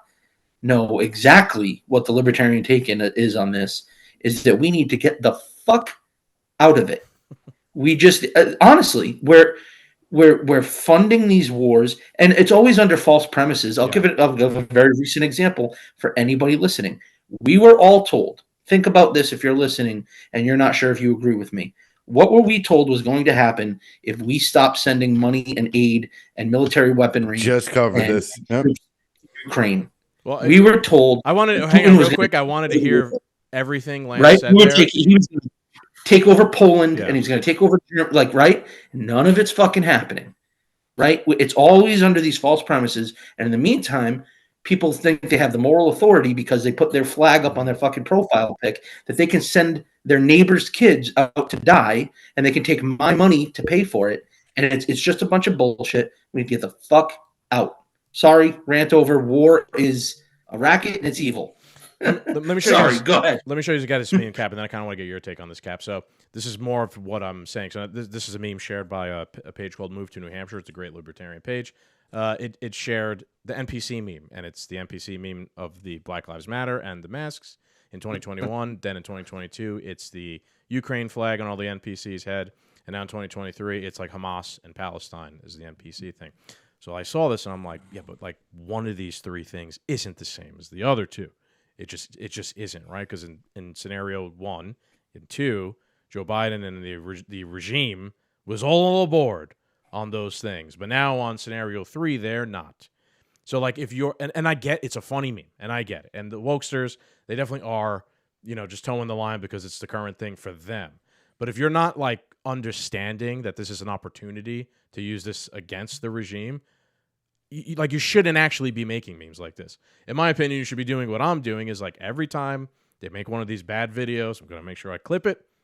know exactly what the libertarian take is on this, is that we need to get the fuck out of it. We just honestly, we're funding these wars, and it's always under false premises. I'll give a very recent example for anybody listening. We were all told, think about this if you're listening and you're not sure if you agree with me. What were we told was going to happen if we stopped sending money and aid and military weaponry? Just covered this. Yep. Ukraine. Well, we were told. I wanted to hang on real quick. I wanted to hear everything Lance said there. He was going to take over Poland, and he's going to take over Europe, like, right? None of it's fucking happening, right? It's always under these false premises, and in the meantime, people think they have the moral authority because they put their flag up on their fucking profile pic that they can send their neighbor's kids out to die, and they can take my money to pay for it, and it's just a bunch of bullshit. We need to get the fuck out. Sorry, rant over. War is a racket, and it's evil. Let me show Sorry, you. Go ahead. Let me show you this meme, Cap, and then I kind of want to get your take on this, Cap. So this is more of what I'm saying. So this is a meme shared by a page called Move to New Hampshire. It's a great libertarian page. It shared the NPC meme, and it's the NPC meme of the Black Lives Matter and the masks in 2021. Then in 2022, it's the Ukraine flag on all the NPCs' head. And now in 2023, it's like Hamas and Palestine is the NPC thing. So I saw this, and I'm like, yeah, but like one of these three things isn't the same as the other two. It just isn't, right? Because in scenario 1 and 2, Joe Biden and the regime was all aboard on those things. But now on scenario 3, they're not. So like if you're and I get it's a funny meme, and I get it. And the wokesters, they definitely are, just towing the line because it's the current thing for them. But if you're not like understanding that this is an opportunity to use this against the regime, you shouldn't actually be making memes like this. In my opinion, you should be doing what I'm doing is like every time they make one of these bad videos, I'm going to make sure I clip it.